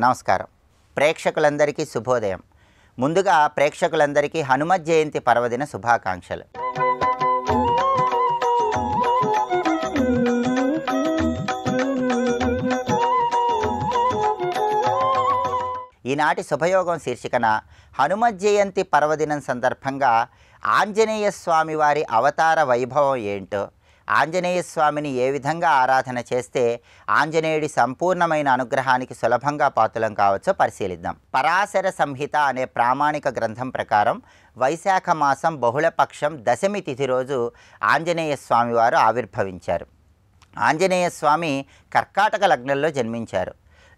నమస్కారం. ప్రేక్షకులందరికీ శుభోదయం. ముందుగా ప్రేక్షకులందరికీ హనుమత్ జయంతి పర్వదిన శుభాకాంక్షలు. ఈనాటి శుభయోగం శీర్షికన హనుమత్ జయంతి పర్వదినం సందర్భంగా ఆంజనేయ స్వామి వారి అవతార వైభవం ఏంటో, ఆంజనేయ స్వామిని ఏ విధంగా ఆరాధన చేస్తే ఆంజనేయుడి సంపూర్ణమైన అనుగ్రహానికి సులభంగా పాత్రలం కావచ్చో పరిశీలిద్దాం. పరాశర సంహిత అనే ప్రామాణిక గ్రంథం ప్రకారం వైశాఖ మాసం బహుళపక్షం దశమి తిథి రోజు ఆంజనేయ స్వామి వారు ఆవిర్భవించారు. ఆంజనేయ స్వామి కర్కాటక లగ్నంలో జన్మించారు.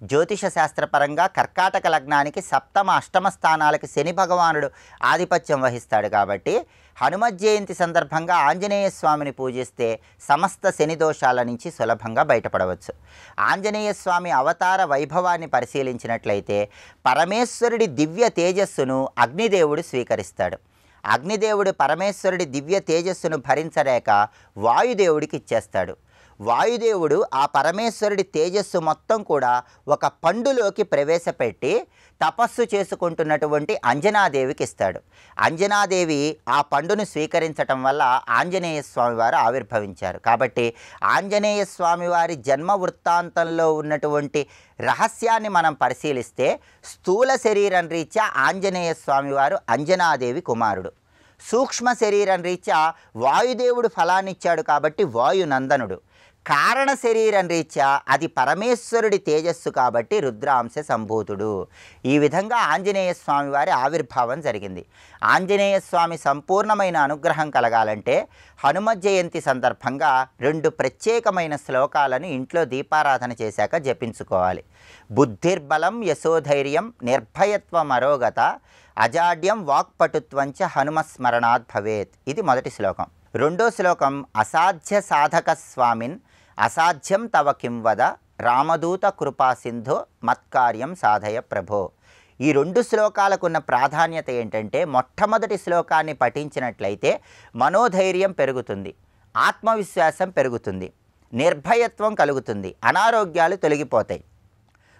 జ్యోతిష శాస్త్రపరంగా కర్కాటక లగ్నానికి సప్తమ అష్టమ స్థానాలకి శని భగవానుడు ఆధిపత్యం వహిస్తాడు. కాబట్టి హనుమత్ జయంతి సందర్భంగా ఆంజనేయ స్వామిని పూజిస్తే సమస్త శని దోషాల నుంచి సులభంగా బయటపడవచ్చు. ఆంజనేయ స్వామి అవతార వైభవాన్ని పరిశీలించినట్లయితే పరమేశ్వరుడి దివ్య తేజస్సును అగ్నిదేవుడు స్వీకరిస్తాడు. అగ్నిదేవుడు పరమేశ్వరుడి దివ్య తేజస్సును భరించలేక వాయుదేవుడికి ఇచ్చేస్తాడు. వాయుదేవుడు ఆ పరమేశ్వరుడి తేజస్సు మొత్తం కూడా ఒక పండులోకి ప్రవేశపెట్టి తపస్సు చేసుకుంటున్నటువంటి అంజనాదేవికి ఇస్తాడు. అంజనాదేవి ఆ పండును స్వీకరించటం వల్ల ఆంజనేయ స్వామి వారు ఆవిర్భవించారు. కాబట్టి ఆంజనేయ స్వామి వారి జన్మ వృత్తాంతంలో ఉన్నటువంటి రహస్యాన్ని మనం పరిశీలిస్తే స్థూల శరీరం రీత్యా ఆంజనేయ స్వామి వారు అంజనాదేవి కుమారుడు. సూక్ష్మ శరీరం రీత్యా వాయుదేవుడు ఫలాన్నిచ్చాడు కాబట్టి వాయునందనుడు. కారణ శరీరం రీత్యా అది పరమేశ్వరుడి తేజస్సు కాబట్టి రుద్రాంశ సంభూతుడు. ఈ విధంగా ఆంజనేయ స్వామి వారి ఆవిర్భావం జరిగింది. ఆంజనేయ స్వామి సంపూర్ణమైన అనుగ్రహం కలగాలంటే హనుమత్ జయంతి సందర్భంగా 2 ప్రత్యేకమైన శ్లోకాలను ఇంట్లో దీపారాధన చేశాక జపించుకోవాలి. బుద్ధిర్బలం యశోధైర్యం నిర్భయత్వం అరోగత అజాడ్యం వాక్పటుత్వంచ హనుమస్మరణాత్ భవేత్. ఇది మొదటి శ్లోకం. రెండో శ్లోకం అసాధ్య సాధక స్వామిన్ అసాధ్యం తవ కిం వద రామదూత కృపా సింధో మత్కార్యం సాధయ ప్రభో. ఈ 2 శ్లోకాలకున్న ప్రాధాన్యత ఏంటంటే మొట్టమొదటి శ్లోకాన్ని పఠించినట్లయితే మనోధైర్యం పెరుగుతుంది, ఆత్మవిశ్వాసం పెరుగుతుంది, నిర్భయత్వం కలుగుతుంది, అనారోగ్యాలు తొలగిపోతాయి,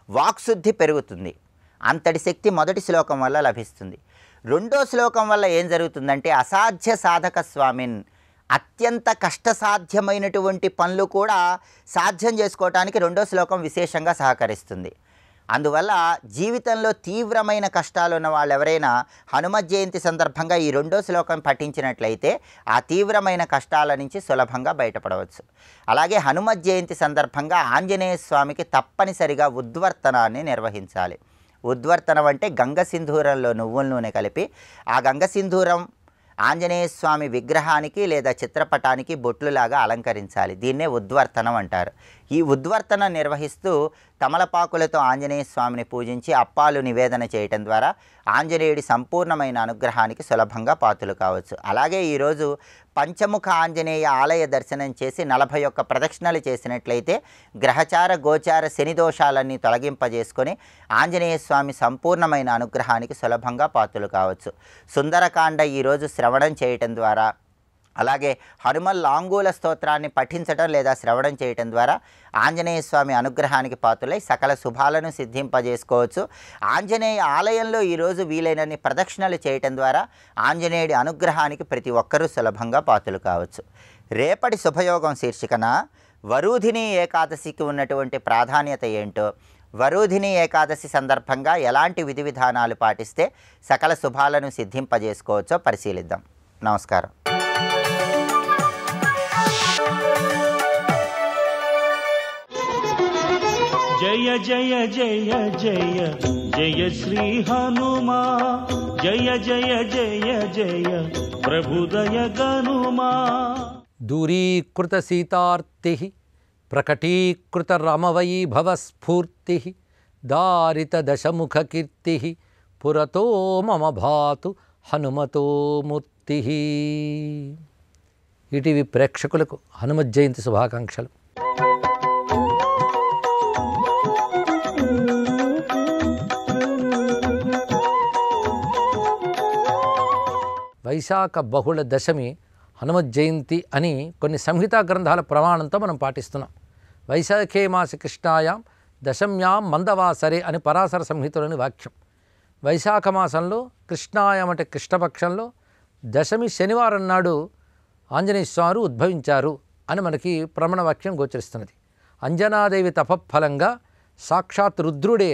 వాక్శుద్ధి పెరుగుతుంది. అంతటి శక్తి మొదటి శ్లోకం వల్ల లభిస్తుంది. రెండో శ్లోకం వల్ల ఏం జరుగుతుందంటే అసాధ్య సాధక స్వామిన్ అత్యంత కష్టసాధ్యమైనటువంటి పనులు కూడా సాధ్యం చేసుకోవటానికి రెండో శ్లోకం విశేషంగా సహకరిస్తుంది. అందువల్ల జీవితంలో తీవ్రమైన కష్టాలు ఉన్న వాళ్ళు ఎవరైనా హనుమత్ జయంతి సందర్భంగా ఈ రెండో శ్లోకం పఠించినట్లయితే ఆ తీవ్రమైన కష్టాల నుంచి సులభంగా బయటపడవచ్చు. అలాగే హనుమత్ జయంతి సందర్భంగా ఆంజనేయ స్వామికి తప్పనిసరిగా ఉద్వర్తనాన్ని నిర్వహించాలి. ఉద్వర్తనం అంటే గంగ సింధూరంలో నువ్వుల నూనె కలిపి ఆ గంగ సింధూరం ఆంజనేయ స్వామి విగ్రహానికి లేదా చిత్రపటానికి బొట్లులాగా అలంకరించాలి. దీన్నే ఉద్వర్తనం అంటారు. ఈ ఉద్వర్తనం నిర్వహిస్తూ తమలపాకులతో ఆంజనేయ స్వామిని పూజించి అప్పాలు నివేదన చేయటం ద్వారా ఆంజనేయుడి సంపూర్ణమైన అనుగ్రహానికి సులభంగా పాత్రలు కావచ్చు. అలాగే ఈరోజు పంచముఖ ఆంజనేయ ఆలయ దర్శనం చేసి 41 ప్రదక్షిణలు చేసినట్లయితే గ్రహచార గోచార శని దోషాలన్నీ తొలగింపజేసుకొని ఆంజనేయ స్వామి సంపూర్ణమైన అనుగ్రహానికి సులభంగా పాత్రలు కావచ్చు. సుందరకాండ ఈరోజు శ్రవణం చేయటం ద్వారా, అలాగే హనుమల్ లాంగూల స్తోత్రాన్ని పఠించడం లేదా శ్రవణం చేయటం ద్వారా ఆంజనేయ స్వామి అనుగ్రహానికి పాత్రులై సకల శుభాలను సిద్ధింపజేసుకోవచ్చు. ఆంజనేయ ఆలయంలో ఈరోజు వీలైనన్ని ప్రదక్షిణలు చేయటం ద్వారా ఆంజనేయుడి అనుగ్రహానికి ప్రతి ఒక్కరూ సులభంగా పాత్రలు కావచ్చు. రేపటి శుభయోగం శీర్షికన వరూధిని ఏకాదశికి ఉన్నటువంటి ప్రాధాన్యత ఏంటో, వరూధిని ఏకాదశి సందర్భంగా ఎలాంటి విధి విధానాలు పాటిస్తే సకల శుభాలను సిద్ధింపజేసుకోవచ్చో పరిశీలిద్దాం. నమస్కారం. జయ జయ జయ జయ జయ శ్రీ హనుమా, జయ జయ జయ జయ ప్రభుదయ గనుమా. దూరీకృత సీతార్తి ప్రకటీకృత రమవైభవ స్ఫూర్తి దారిత దశముఖ కీర్తి పురతో మమ భాతు హనుమతో మూర్తి. ఈటీవీ ప్రేక్షకులకు హనుమత్ జయంతి శుభాకాంక్షలు. వైశాఖ బహుళ దశమి హనుమత్ జయంతి అని కొన్ని సంహితా గ్రంథాల ప్రమాణంతో మనం పాటిస్తున్నాం. వైశాఖే మాస కృష్ణాయాం దశమ్యాం మందవాసరే అని పరాశర సంహితలోని వాక్యం. వైశాఖ మాసంలో కృష్ణాయం అంటే కృష్ణపక్షంలో దశమి శనివారం నాడు ఆంజనేయ స్వామి ఉద్భవించారు అని మనకి ప్రమాణ వాక్యం గోచరిస్తున్నది. అంజనాదేవి తపఫలంగా సాక్షాత్ రుద్రుడే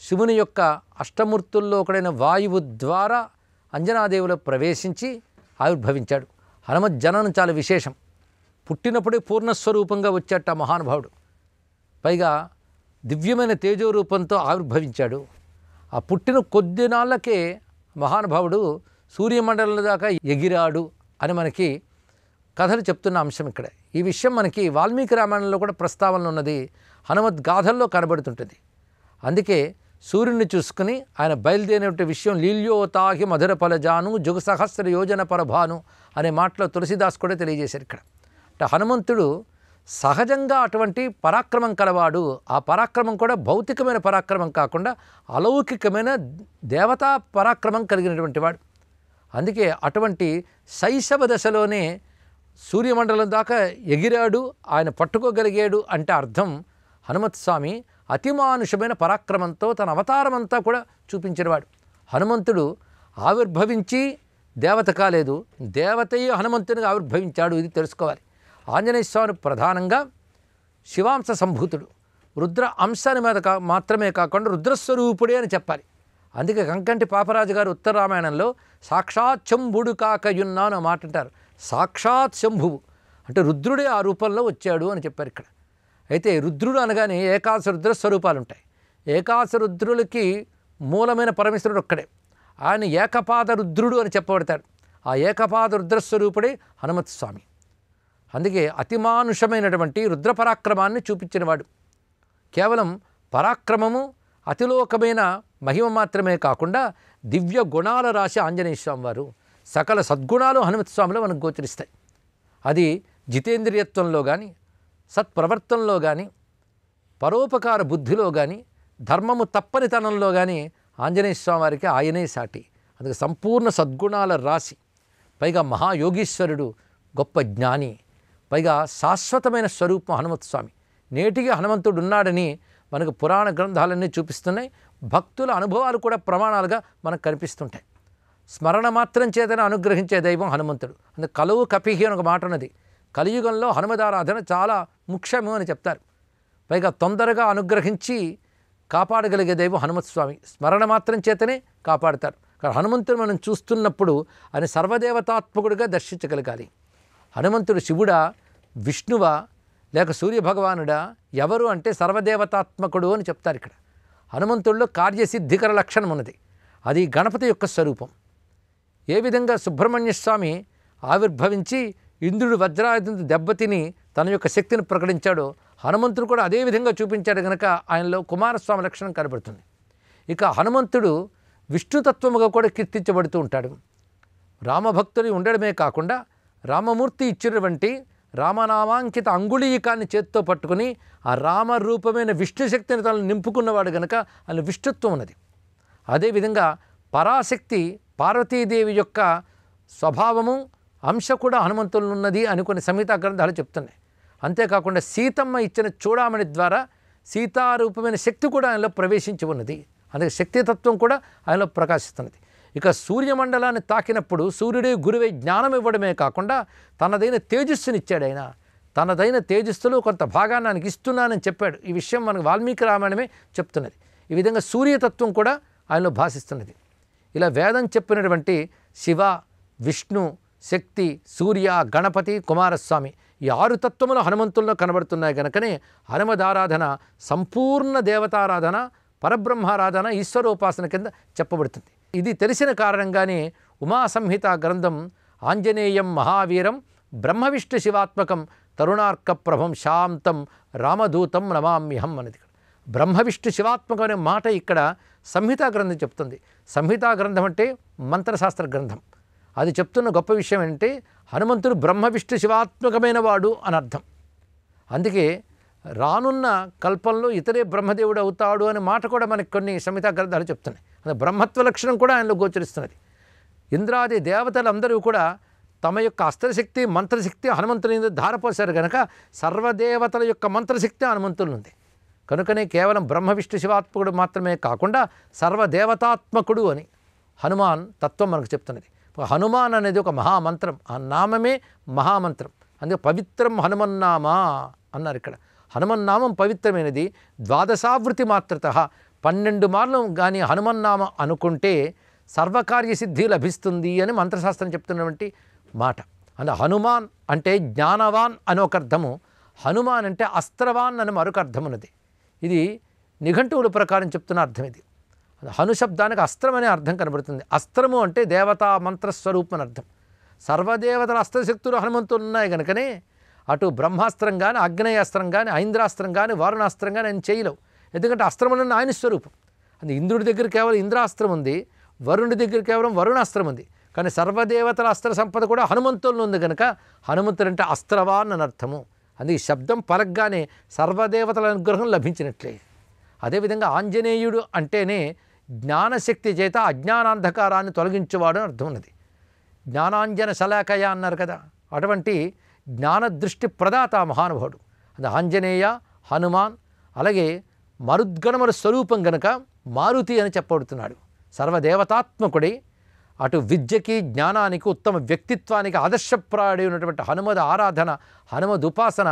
శివుని యొక్క అష్టమూర్తుల్లో ఒకడైన వాయువు ద్వారా అంజనాదేవిలో ప్రవేశించి ఆవిర్భవించాడు. హనుమత్ జననం చాలా విశేషం. పుట్టినప్పుడే పూర్ణస్వరూపంగా వచ్చేట మహానుభావుడు. పైగా దివ్యమైన తేజోరూపంతో ఆవిర్భవించాడు. ఆ పుట్టిన కొద్ది నాళ్ళకే మహానుభావుడు సూర్యమండలం దాకా ఎగిరాడు అని మనకి కథలు చెప్తున్న అంశం ఇక్కడ. ఈ విషయం మనకి వాల్మీకి రామాయణంలో కూడా ప్రస్తావనలో ఉన్నది, హనుమత్ గాథల్లో కనబడుతుంటుంది. అందుకే సూర్యుడిని చూసుకుని ఆయన బయలుదేరిన విషయం లీల్యోతాహి మధుర ఫలజాను జుగ సహస్ర యోజన పరభాను అనే మాటలో తులసిదాస్ కూడా తెలియజేశారు ఇక్కడ. అంటే హనుమంతుడు సహజంగా అటువంటి పరాక్రమం కలవాడు. ఆ పరాక్రమం కూడా భౌతికమైన పరాక్రమం కాకుండా అలౌకికమైన దేవతా పరాక్రమం కలిగినటువంటి వాడు. అందుకే అటువంటి శైశవ దశలోనే సూర్యమండలం దాకా ఎగిరాడు, ఆయన పట్టుకోగలిగాడు అంటే అర్థం హనుమత్ స్వామి అతిమానుషమైన పరాక్రమంతో తన అవతారమంతా కూడా చూపించినవాడు. హనుమంతుడు ఆవిర్భవించి దేవత కాలేదు, దేవతయే హనుమంతునిగా ఆవిర్భవించాడు. ఇది తెలుసుకోవాలి. ఆంజనేయ స్వామి ప్రధానంగా శివాంశ సంభూతుడు, రుద్ర అంశాన్ని మీద మాత్రమే కాకుండా రుద్రస్వరూపుడే అని చెప్పాలి. అందుకే కంకంటి పాపరాజు గారు ఉత్తర రామాయణంలో సాక్షాత్ శంభుడు కాకయున్నా అని మాట అంటారు. సాక్షాత్ శంభువు అంటే రుద్రుడే ఆ రూపంలో వచ్చాడు అని చెప్పారు ఇక్కడ. అయితే రుద్రుడు అనగానే ఏకాదశ రుద్ర స్వరూపాలు ఉంటాయి. ఏకాదశ రుద్రులకి మూలమైన పరమేశ్వరుడు ఒక్కడే. ఆయన ఏకపాద రుద్రుడు అని చెప్పబడతాడు. ఆ ఏకపాద రుద్రస్వరూపుడే హనుమత్ స్వామి. అందుకే అతిమానుషమైనటువంటి రుద్ర పరాక్రమాన్ని చూపించినవాడు. కేవలం పరాక్రమము అతిలోకమైన మహిమ మాత్రమే కాకుండా దివ్య గుణాల రాశి ఆంజనేయ స్వామి వారు. సకల సద్గుణాలు హనుమత్ స్వామిలో మనకు గోచరిస్తాయి. అది జితేంద్రియత్వంలో కానీ, సత్ప్రవర్తనలో కానీ, పరోపకార బుద్ధిలో కానీ, ధర్మము తప్పనితనంలో కానీ ఆంజనేయ స్వామి వారికి ఆయనే సాటి. అందుకే సంపూర్ణ సద్గుణాల రాశి, పైగా మహాయోగీశ్వరుడు, గొప్ప జ్ఞాని, పైగా శాశ్వతమైన స్వరూపం హనుమత్ స్వామి. నేటికి హనుమంతుడు ఉన్నాడని మనకు పురాణ గ్రంథాలన్నీ చూపిస్తున్నాయి. భక్తుల అనుభవాలు కూడా ప్రమాణాలుగా మనకు కనిపిస్తుంటాయి. స్మరణ మాత్రం చేతనే అనుగ్రహించే దైవం హనుమంతుడు. అందుకే కలువు కపిహి అని ఒక మాట ఉన్నది. కలియుగంలో హనుమదారాధన చాలా ముఖ్యము అని చెప్తారు. పైగా తొందరగా అనుగ్రహించి కాపాడగలిగే దైవం హనుమత్ స్వామి. స్మరణ మాత్రం చేతనే కాపాడతారు. కానీ హనుమంతుడు మనం చూస్తున్నప్పుడు ఆయన సర్వదేవతాత్మకుడిగా దర్శించగలగాలి. హనుమంతుడు శివుడా, విష్ణువా, లేక సూర్యభగవానుడా, ఎవరు అంటే సర్వదేవతాత్మకుడు అని చెప్తారు ఇక్కడ. హనుమంతుడిలో కార్యసిద్ధికర లక్షణం ఉన్నది. అది గణపతి యొక్క స్వరూపం. ఏ విధంగా సుబ్రహ్మణ్య స్వామి ఆవిర్భవించి ఇంద్రుడు వజ్రాయుధంతో దెబ్బతిని తన యొక్క శక్తిని ప్రకటించాడో, హనుమంతుడు కూడా అదే విధంగా చూపించాడు కనుక ఆయనలో కుమారస్వామి లక్షణం కనబడుతుంది. ఇక హనుమంతుడు విష్ణుతత్వముగా కూడా కీర్తించబడుతూ ఉంటాడు. రామభక్తుడు ఉండడమే కాకుండా రామమూర్తి ఇచ్చినటువంటి రామనామాంకిత అంగుళీకాన్ని చేత్తో పట్టుకుని ఆ రామరూపమైన విష్ణుశక్తిని తనను నింపుకున్నవాడు కనుక ఆయన విష్ణుత్వం ఉన్నది. అదేవిధంగా పరాశక్తి పార్వతీదేవి యొక్క స్వభావము అంశ కూడా హనుమంతులు ఉన్నది అని కొన్ని సంహితా గ్రంథాలు చెప్తున్నాయి. అంతేకాకుండా సీతమ్మ ఇచ్చిన చూడామణి ద్వారా సీతారూపమైన శక్తి కూడా ఆయనలో ప్రవేశించి ఉన్నది. అందుకే శక్తితత్వం కూడా ఆయనలో ప్రకాశిస్తున్నది. ఇక సూర్యమండలాన్ని తాకినప్పుడు సూర్యుడే గురువై జ్ఞానం ఇవ్వడమే కాకుండా తనదైన తేజస్సునిచ్చాడు. ఆయన తనదైన తేజస్సులో కొంత భాగాన్ని ఆయనకి ఇస్తున్నానని చెప్పాడు. ఈ విషయం మనకు వాల్మీకి రామాయణమే చెప్తున్నది. ఈ విధంగా సూర్యతత్వం కూడా ఆయనలో భాషిస్తున్నది. ఇలా వేదం చెప్పినటువంటి శివ, విష్ణు, శక్తి, సూర్య, గణపతి, కుమారస్వామి ఈ 6 తత్వములు హనుమంతుల్లో కనబడుతున్నాయి కనుకనే హనుమదారాధన సంపూర్ణ దేవతారాధన, పరబ్రహ్మారాధన, ఈశ్వరోపాసన కింద చెప్పబడుతుంది. ఇది తెలిసిన కారణంగానే ఉమా సంహిత గ్రంథం ఆంజనేయం మహావీరం బ్రహ్మవిష్ణు శివాత్మకం తరుణార్క ప్రభం శాంతం రామదూతం నమామ్యహం అనేది. బ్రహ్మవిష్ణు శివాత్మకం అనే మాట ఇక్కడ సంహితా గ్రంథం చెప్తుంది. సంహితా గ్రంథం అంటే మంత్రశాస్త్ర గ్రంథం. అది చెప్తున్న గొప్ప విషయం ఏంటంటే హనుమంతుడు బ్రహ్మవిష్ణు శివాత్మకమైన వాడు అని అర్థం. అందుకే రానున్న కల్పంలో ఇతరే బ్రహ్మదేవుడు అవుతాడు అనే మాట కూడా మనకి కొన్ని సంహితా గ్రంథాలు చెప్తున్నాయి. అది బ్రహ్మత్వ లక్షణం కూడా ఆయనలో గోచరిస్తున్నది. ఇంద్రాది దేవతలందరూ కూడా తమ యొక్క అస్త్రశక్తి, మంత్రశక్తి హనుమంతుని ధారపోశారు కనుక సర్వదేవతల యొక్క మంత్రశక్తి హనుమంతులు ఉంది. కనుకనే కేవలం బ్రహ్మ విష్ణు శివాత్మకుడు మాత్రమే కాకుండా సర్వదేవతాత్మకుడు అని హనుమాన్ తత్వం మనకు చెప్తున్నది. హనుమాన్ అనేది ఒక మహామంత్రం, ఆ నామమే మహామంత్రం. అందుకే పవిత్రం హనుమన్నామా అన్నారు ఇక్కడ. హనుమన్నామం పవిత్రమైనది. ద్వాదశావృతి మాత్రత 12 మార్లు కానీ హనుమన్నామ అనుకుంటే సర్వకార్యసిద్ధి లభిస్తుంది అని మంత్రశాస్త్రం చెప్తున్నటువంటి మాట. అంటే హనుమాన్ అంటే జ్ఞానవాన్ అని ఒక అర్థము, హనుమాన్ అంటే అస్త్రవాన్ అని మరొక అర్థం ఉన్నది. ఇది నిఘంటువుల ప్రకారం చెప్తున్న అర్థం ఇది. హను శబ్దానికి అస్త్రం అనే అర్థం కనబడుతుంది. అస్త్రము అంటే దేవతా మంత్రస్వరూపం అని అర్థం. సర్వదేవతల అస్త్రశక్తులు హనుమంతులు ఉన్నాయి కనుకనే అటు బ్రహ్మాస్త్రం కానీ, ఆగ్నేయాస్త్రం కానీ, ఐంద్రాస్త్రం కానీ, వారుణాస్త్రం కానీ ఆయన చేయలేవు. ఎందుకంటే అస్త్రములన్న ఆయన స్వరూపం. అది ఇంద్రుడి దగ్గర కేవలం ఇంద్రాస్త్రం ఉంది, వరుణుడి దగ్గర కేవలం వరుణాస్త్రం ఉంది. కానీ సర్వదేవతల అస్త్ర సంపద కూడా హనుమంతుల్లో ఉంది కనుక హనుమంతుడు అంటే అస్త్రవాన్ అని అర్థము. అది ఈ శబ్దం పలకగానే సర్వదేవతల అనుగ్రహం లభించినట్లే. అదేవిధంగా ఆంజనేయుడు అంటేనే జ్ఞానశక్తి చేత అజ్ఞానాంధకారాన్ని తొలగించేవాడు అని అర్థం ఉన్నది. జ్ఞానాంజన శలాకయ అన్నారు కదా, అటువంటి జ్ఞానదృష్టి ప్రదాత మహానుభావుడు. అది ఆంజనేయ, హనుమాన్. అలాగే మరుద్గణముల స్వరూపం గనక మారుతి అని చెప్పబడుతున్నాడు. సర్వదేవతాత్మకుడి అటు విద్యకి, జ్ఞానానికి, ఉత్తమ వ్యక్తిత్వానికి ఆదర్శప్రాయుడై ఉన్నటువంటి హనుమద్ ఆరాధన, హనుమద్ ఉపాసన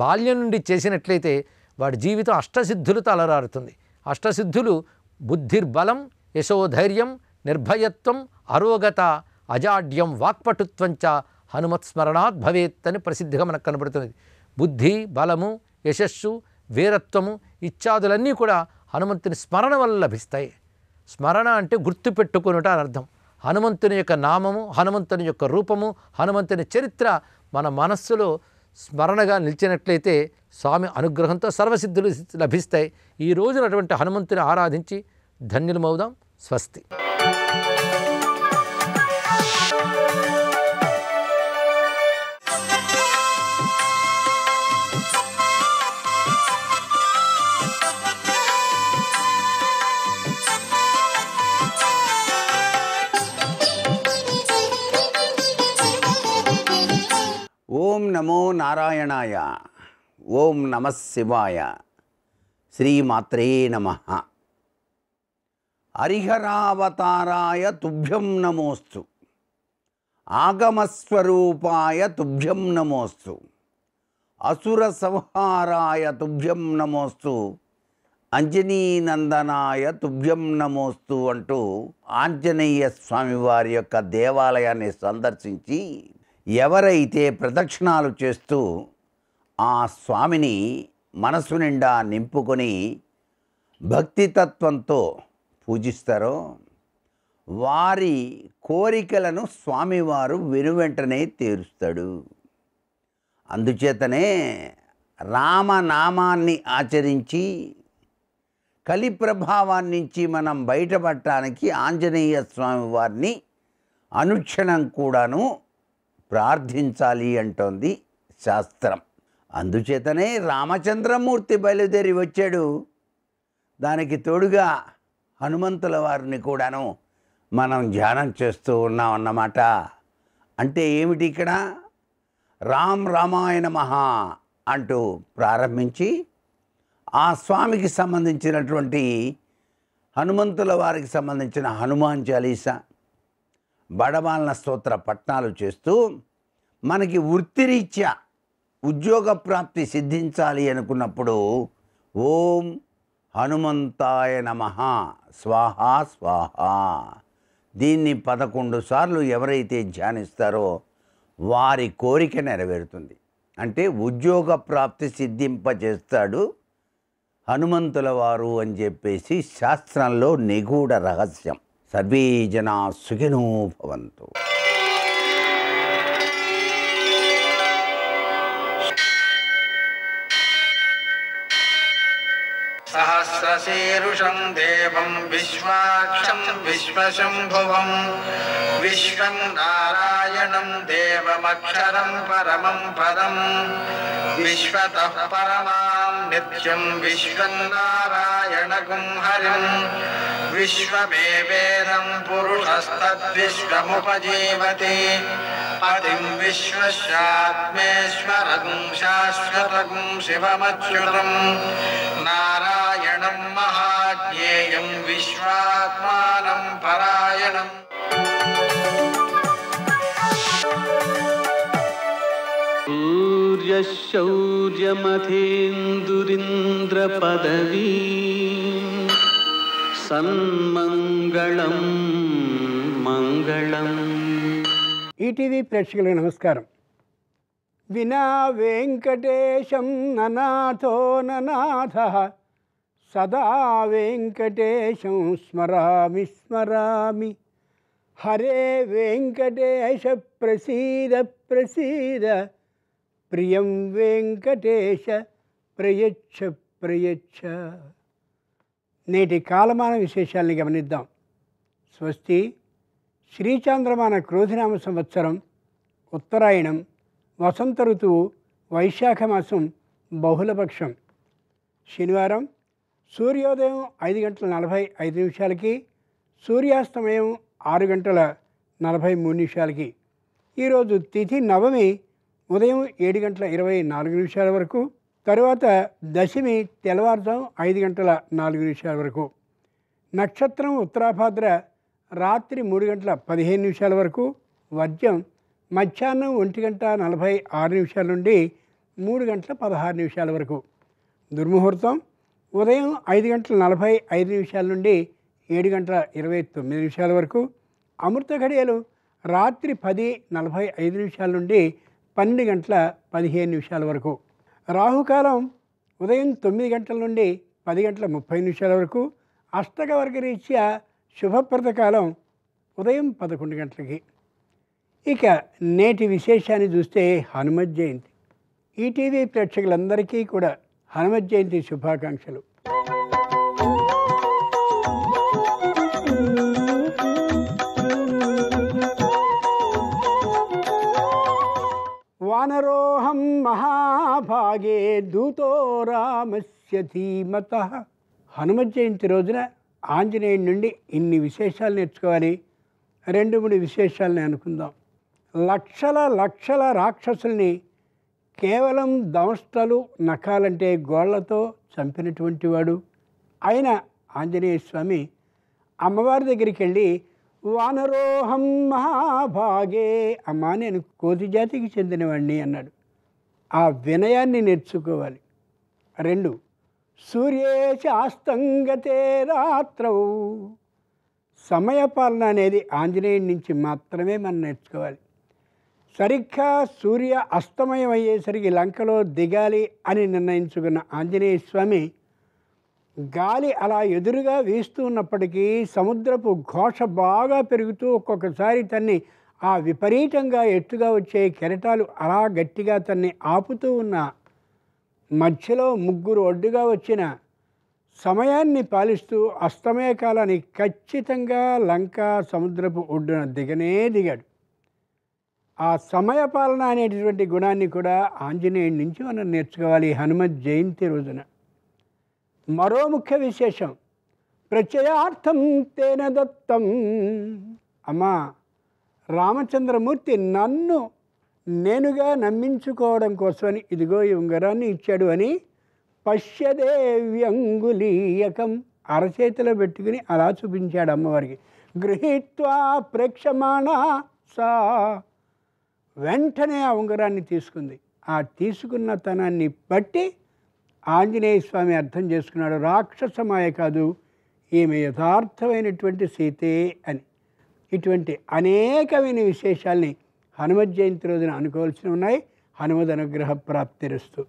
బాల్యం నుండి చేసినట్లయితే వాడి జీవితం అష్టసిద్ధులతో అలరారుతుంది. అష్టసిద్ధులు బుద్ధిర్బలం, యశోధైర్యం, నిర్భయత్వం, అరోగత, అజాడ్యం, వాక్పటుత్వంచ హనుమత్ స్మరణాత్ భవేత్ అని ప్రసిద్ధిగా మనకు కనబడుతుంది. బుద్ధి, బలము, యశస్సు, వీరత్వము ఇత్యాదులన్నీ కూడా హనుమంతుని స్మరణ వల్ల లభిస్తాయి. స్మరణ అంటే గుర్తుపెట్టుకునుట అని అర్థం. హనుమంతుని యొక్క నామము, హనుమంతుని యొక్క రూపము, హనుమంతుని చరిత్ర మన మనస్సులో స్మరణగా నిలిచినట్లయితే స్వామి అనుగ్రహంతో సర్వసిద్ధులు లభిస్తాయి. ఈ రోజున అటువంటి హనుమంతుని ఆరాధించి ధన్యులమవుదాం. స్వస్తి. ఓం నమో నారాయణాయ. ఓం నమః శివాయ. శ్రీమాత్రే నమః. హరిహరావతారాయ తుభ్యం నమోస్తు. ఆగమస్వరూపాయ తుభ్యం నమోస్తు. అసుర సంహారాయ తుభ్యం నమోస్తు. అంజనీనందనాయ తుభ్యం నమోస్తు అంటూ ఆంజనేయ స్వామివారి యొక్క దేవాలయాన్ని సందర్శించి ఎవరైతే ప్రదక్షిణాలు చేస్తూ ఆ స్వామిని మనసు నిండా నింపుకొని భక్తితత్వంతో పూజిస్తారో వారి కోరికలను స్వామివారు వెనువెంటనే తీరుస్తాడు. అందుచేతనే రామనామాన్ని ఆచరించి కలి ప్రభావాన్ని నుంచి మనం బయటపడటానికి ఆంజనేయ స్వామి వారిని అనుక్షణం కూడాను ప్రార్థించాలి అంటోంది శాస్త్రం. అందుచేతనే రామచంద్రమూర్తి బయలుదేరి వచ్చాడు. దానికి తోడుగా హనుమంతుల వారిని కూడాను మనం ధ్యానం చేస్తూ ఉన్నాం అన్నమాట. అంటే ఏమిటి ఇక్కడ? రామ్ రామాయ నమః అంటూ ప్రారంభించి ఆ స్వామికి సంబంధించినటువంటి హనుమంతుల వారికి సంబంధించిన హనుమాన్ చాలీసా, బడబాలన స్తోత్ర పఠనాలు చేస్తూ మనకి వృత్తిరీత్యా ఉద్యోగ ప్రాప్తి సిద్ధించాలి అనుకున్నప్పుడు ఓం హనుమంతాయ నమః స్వాహా స్వాహా దీన్ని 11 సార్లు ఎవరైతే ధ్యానిస్తారో వారి కోరిక నెరవేరుతుంది. అంటే ఉద్యోగ ప్రాప్తి సిద్ధింపజేస్తాడు హనుమంతుల వారు అని చెప్పేసి శాస్త్రంలో నిగూఢ రహస్యం. సర్వే జనా సుఖినో భవంతు. సహస్రశీర్షం దేవం విశ్వాక్షం విశ్వశంభువం విశ్వం నారాయణం దేవమక్షరం పరమం పదం విశ్వతః పరమాం నిత్యం విశ్వం నారాయణగుం హరిం विश्वमेवेदं पुरुषस्तद्विश्वमुपजीवति पतिं विश्वस्यात्मेश्वरं शाश्वतं शिवमच्युतं नारायणं महाज्ञेयं विश्वात्मानं परायणम् सूर्यशौर्यमथेन्दुरिन्द्रपदवी సన్మంగళం మంగళం. ఈటీవీ ప్రేక్షకులకు నమస్కారం. వినా వెంకటేశం ననాథో ననాథ సదా వెంకటేశం స్మరామి స్మరామి. హరే వెంకటేశ ప్రసీద ప్రసీద ప్రియం వెంకటేశ ప్రయచ్ఛ ప్రయచ్ఛ. నేటి కాలమాన విశేషాలని గమనిద్దాం. స్వస్తి శ్రీచాంద్రమాన క్రోధినామ సంవత్సరం ఉత్తరాయణం వసంత ఋతువు వైశాఖ మాసం బహుళపక్షం శనివారం సూర్యోదయం 5:45 సూర్యాస్తమయం 6:43. ఈరోజు తిథి నవమి ఉదయం 7:24 వరకు, తరువాత దశమి తెల్లవారుజాము 5:04 వరకు. నక్షత్రం ఉత్తరాభాద్ర రాత్రి 3:15 వరకు. వర్జ్యం మధ్యాహ్నం 1:46 నుండి 3:16 వరకు. దుర్ముహూర్తం ఉదయం 5:45 నుండి 7:29 వరకు. అమృత ఘడియలు రాత్రి 10:45 నుండి 12:15 వరకు. రాహుకాలం ఉదయం 9 గంటల నుండి 10:30 వరకు. అష్టక వర్గ రీత్యా శుభప్రద కాలం ఉదయం 11 గంటలకి. ఇక నేటి విశేషాన్ని చూస్తే హనుమత్ జయంతి. ఈటీవీ ప్రేక్షకులందరికీ కూడా హనుమత్ జయంతి శుభాకాంక్షలు. వానరోహం మహాభాగే దూతో రామస్య ధీమతః. హనుమత్ జయంతి రోజున ఆంజనేయుడి నుండి ఇన్ని విశేషాలు నేర్చుకోవాలి. 2-3 విశేషాలని అనుకుందాం. లక్షల రాక్షసుల్ని కేవలం దంష్టలు నఖాలంటే గోళ్లతో చంపినటువంటి వాడు ఆయన ఆంజనేయ స్వామి అమ్మవారి దగ్గరికి వెళ్ళి వానరోహం మహాభాగే, అమ్మా నేను కోతి జాతికి చెందినవాడిని అన్నాడు. ఆ వినయాన్ని నేర్చుకోవాలి. 2 సూర్యేచ అస్తంగతే రాత్రౌ. సమయపాలన అనేది ఆంజనేయుడి నుంచి మాత్రమే మనం నేర్చుకోవాలి. సరిగ్గా సూర్య అస్తమయం అయ్యేసరికి లంకలో దిగాలి అని నిర్ణయించుకున్న ఆంజనేయ స్వామి గాలి అలా ఎదురుగా వీస్తూ ఉన్నప్పటికీ సముద్రపు ఘోష బాగా పెరుగుతూ ఒక్కొక్కసారి తన్ని ఆ విపరీతంగా ఎత్తుగా వచ్చే కెరటాలు అలా గట్టిగా తన్ని ఆపుతూ ఉన్న మధ్యలో 3 ఒడ్డుగా వచ్చిన సమయాన్ని పాలిస్తూ అస్తమయ కాలాన్ని ఖచ్చితంగా లంకా సముద్రపు ఒడ్డున దిగాడు. ఆ సమయపాలన అనేటటువంటి గుణాన్ని కూడా ఆంజనేయుడి నుంచి మనం నేర్చుకోవాలి హనుమత్ జయంతి రోజున. మరో ముఖ్య విశేషం ప్రత్యయార్థం తేన దత్తం. అమ్మా రామచంద్రమూర్తి నన్ను నేనుగా నమ్మించుకోవడం కోసమని ఇదిగో ఈ ఉంగరాన్ని ఇచ్చాడు అని పశ్యదేవ్యంగులీయకం అరచేతిలో పెట్టుకుని అలా చూపించాడు అమ్మవారికి. గృహీత్వా ప్రేక్షమాణ సా, వెంటనే ఆ ఉంగరాన్ని తీసుకుంది. ఆ తీసుకున్న తనాన్ని బట్టి ఆంజనేయ స్వామి అర్థం చేసుకున్నాడు, రాక్షసమాయ కాదు, ఈమె యథార్థమైనటువంటి సీతే అని. ఇటువంటి అనేకమైన విశేషాల్ని హనుమత్ జయంతి రోజున అనుకోవాల్సి ఉన్నాయి. హనుమద్ అనుగ్రహ ప్రాప్తిరస్తు.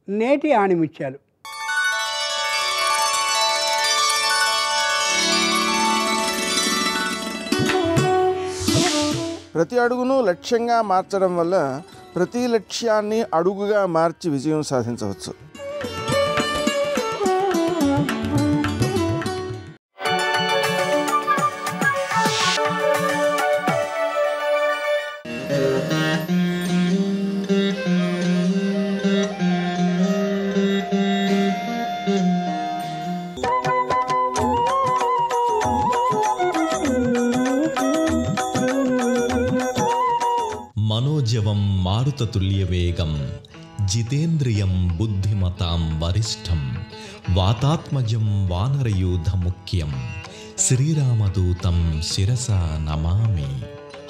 నేటి ఆణిముత్యాలు. ప్రతి అడుగును లక్ష్యంగా మార్చడం వల్ల ప్రతి లక్ష్యాన్ని అడుగుగా మార్చి విజయం సాధించవచ్చు. ఆర్జవం మారుతతుల్యవేగం జితేంద్రియం బుద్ధిమతాం వరిష్టం వాతాత్మజం వానరయూధముఖ్యం శ్రీరామదూతం శిరసా నమామి.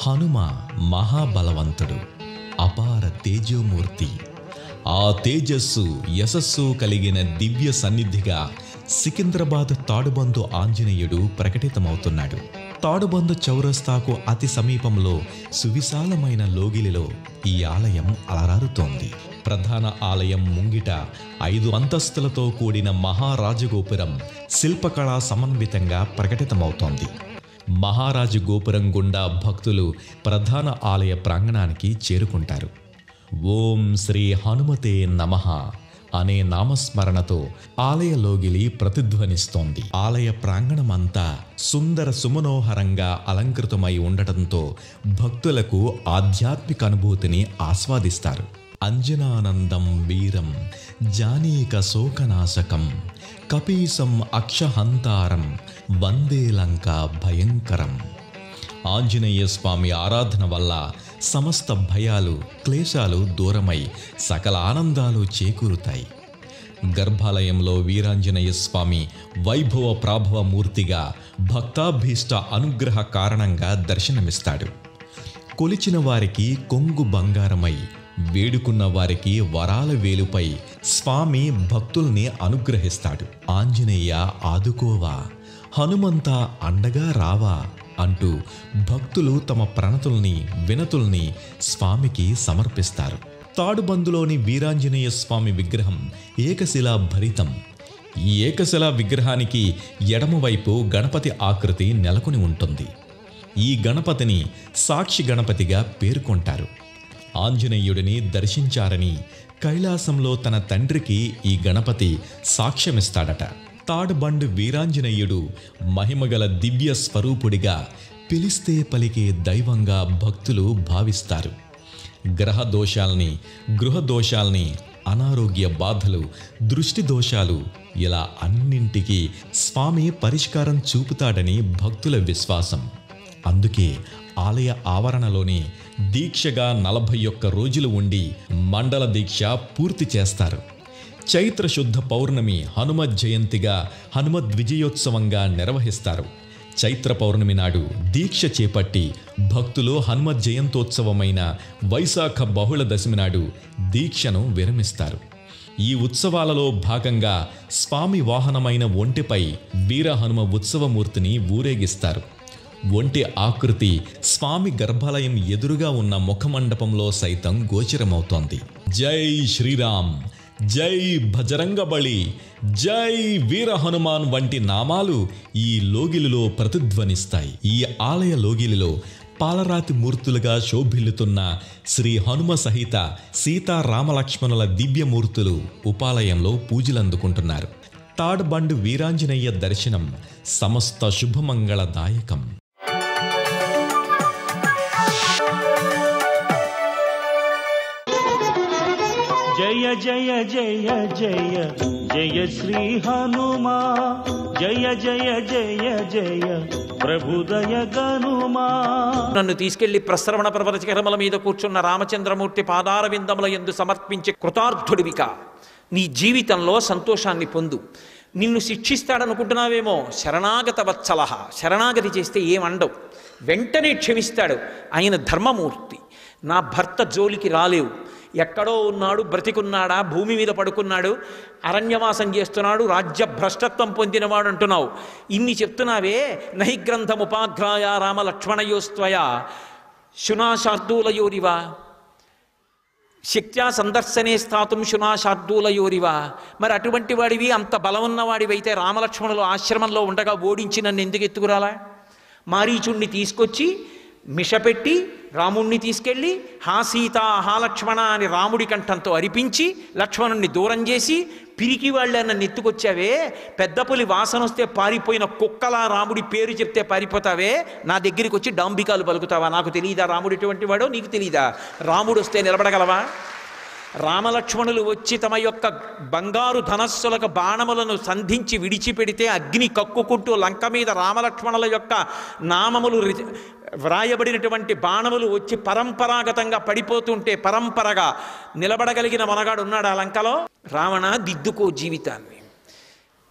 హనుమ మహాబలవంతుడు, అపార తేజోమూర్తి. ఆ తేజస్సు యశస్సు కలిగిన దివ్య సన్నిధిగా సికింద్రాబాద్ తాడుబందు ఆంజనేయుడు ప్రకటితమవుతున్నాడు. తాడుబందు చౌరస్తాకు అతి సమీపంలో సువిశాలమైన లోగిలిలో ఈ ఆలయం అలరారుతోంది. ప్రధాన ఆలయం ముంగిట 5 అంతస్తులతో కూడిన మహారాజగోపురం శిల్పకళా సమన్వితంగా ప్రకటితమవుతోంది. మహారాజు గోపురం గుండా భక్తులు ప్రధాన ఆలయ ప్రాంగణానికి చేరుకుంటారు. ఓం శ్రీ హనుమతే నమః అనే నామస్మరణతో ఆలయ లోగిలి ప్రతిధ్వనిస్తోంది. ఆలయ ప్రాంగణమంతా సుందర సుమనోహరంగా అలంకృతమై ఉండటంతో భక్తులకు ఆధ్యాత్మిక అనుభూతిని ఆస్వాదిస్తారు. అంజనానందం వీరం జానీక శోకనాశకం కపీసం అక్షహంతారం వందే లంకా భయంకరం. ఆంజనేయ స్వామి ఆరాధన వల్ల సమస్త భయాలు క్లేశాలు దూరమై సకల ఆనందాలు చేకూరుతాయి. గర్భాలయంలో వీరాంజనేయ స్వామి వైభవ ప్రాభవ మూర్తిగా భక్తాభీష్ట అనుగ్రహ కారణంగా దర్శనమిస్తాడు. కొలిచిన వారికి కొంగు బంగారమై వేడుకున్న వారికి వరాల వేలుపై స్వామి భక్తుల్ని అనుగ్రహిస్తాడు. ఆంజనేయ ఆదుకోవా, హనుమంత అండగా రావా అంటూ భక్తులు తమ ప్రణతుల్ని వినతుల్ని స్వామికి సమర్పిస్తారు. తాడుబందులోని వీరాంజనేయ స్వామి విగ్రహం ఏకశిలా భరితం. ఈ ఏకశిలా విగ్రహానికి ఎడమవైపు గణపతి ఆకృతి నెలకొని ఉంటుంది. ఈ గణపతిని సాక్షి గణపతిగా పేర్కొంటారు. ఆంజనేయుడిని దర్శించారని కైలాసంలో తన తండ్రికి ఈ గణపతి సాక్ష్యమిస్తాడట. తాడుబండు వీరాంజనేయుడు మహిమగల దివ్య స్వరూపుడిగా పిలిస్తే పలికే దైవంగా భక్తులు భావిస్తారు. గ్రహ దోషాల్ని, గృహ దోషాల్ని, అనారోగ్య బాధలు, దృష్టి దోషాలు ఇలా అన్నింటికీ స్వామి పరిష్కారం చూపుతాడని భక్తుల విశ్వాసం. అందుకే ఆలయ ఆవరణలోని దీక్షగా 41 రోజులు ఉండి మండల దీక్ష పూర్తి చేస్తారు. చైత్ర శుద్ధ పౌర్ణమి హనుమత్ జయంతిగా హనుమద్ విజయోత్సవంగా నిర్వహిస్తారు. చైత్ర పౌర్ణమి నాడు దీక్ష చేపట్టి భక్తులు హనుమత్ జయంతోత్సవమైన వైశాఖ బహుళ దశమి నాడు దీక్షను విరమిస్తారు. ఈ ఉత్సవాలలో భాగంగా స్వామి వాహనమైన ఒంటెపై వీర హనుమ ఉత్సవమూర్తిని ఊరేగిస్తారు. ఒంటె ఆకృతి స్వామి గర్భాలయం ఎదురుగా ఉన్న ముఖమండపంలో సైతం గోచరమవుతోంది. జై శ్రీరామ్, జై భజరంగబలి, జై వీర హనుమాన్ వంటి నామాలు ఈ లోగిలిలో ప్రతిధ్వనిస్తాయి. ఈ ఆలయ లోగిలిలో పాలరాతి మూర్తులుగా శోభిల్లుతున్న శ్రీ హనుమ సహిత సీతారామలక్ష్మణుల దివ్యమూర్తులు ఉపాలయంలో పూజలందుకుంటున్నారు. తాడుబండు వీరాంజనేయ దర్శనం సమస్త శుభమంగళదాయకం. జయ జయ జయ జయ జయ శ్రీ హనుమా, జయ జయ జయ జయ ప్రభుదయ గనుమా. నన్ను తీసుకెళ్లి ప్రశ్రవణ పర్వత శిఖరముల మీద కూర్చున్న రామచంద్రమూర్తి పాదార విందముల యందు సమర్పించి కృతార్థుడివిక నీ జీవితంలో సంతోషాన్ని పొందు. నిన్ను శిక్షిస్తాడనుకుంటున్నావేమో, శరణాగత వత్సలహ, శరణాగతి చేస్తే ఏమండవు, వెంటనే క్షమిస్తాడు. ఆయన ధర్మమూర్తి. నా భర్త జోలికి రాలేవు, ఎక్కడో ఉన్నాడు, బ్రతికున్నాడా, భూమి మీద పడుకున్నాడు, అరణ్యవాసం చేస్తున్నాడు, రాజ్య భ్రష్టత్వం పొందినవాడు అంటున్నావు. ఇన్ని చెప్తున్నావే, నహి గ్రంథముపాఘ్రాయ రామ లక్ష్మణయోస్త్వయ శునాశార్దూలయోరివా శక్త్యా సందర్శనే స్థాతుం శునాశార్దూలయోరివా. మరి అటువంటి వాడివి, అంత బలం ఉన్నవాడివైతే రామలక్ష్మణులు ఆశ్రమంలో ఉండగా ఓడించి నన్ను ఎందుకు ఎత్తుకురాలా? మారీచుణ్ణి తీసుకొచ్చి మిషపెట్టి రాముణ్ణి తీసుకెళ్ళి హా సీత హా లక్ష్మణ అని రాముడి కంఠంతో అరిపించి లక్ష్మణుణ్ణి దూరం చేసి పిరికి వాళ్ళ నన్ను ఎత్తుకొచ్చావే, పెద్ద పులి వాసన వస్తే పారిపోయిన కుక్కలా రాముడి పేరు చెప్తే పారిపోతావే, నా దగ్గరికి వచ్చి డాంబికాలు పలుకుతావా? నాకు తెలియదా రాముడు ఎటువంటి వాడో? నీకు తెలీదా? రాముడు వస్తే నిలబడగలవా? రామలక్ష్మణులు వచ్చి తమ యొక్క బంగారు ధనస్సులకు బాణములను సంధించి విడిచిపెడితే అగ్ని కక్కుకుంటూ లంక మీద రామలక్ష్మణుల యొక్క నామములు వ్రాయబడినటువంటి బాణములు వచ్చి పరంపరాగతంగా పడిపోతుంటే పరంపరగా నిలబడగలిగిన మనగాడు ఉన్నాడు ఆ లంకలో. రావణ, దిద్దుకో జీవితాన్ని,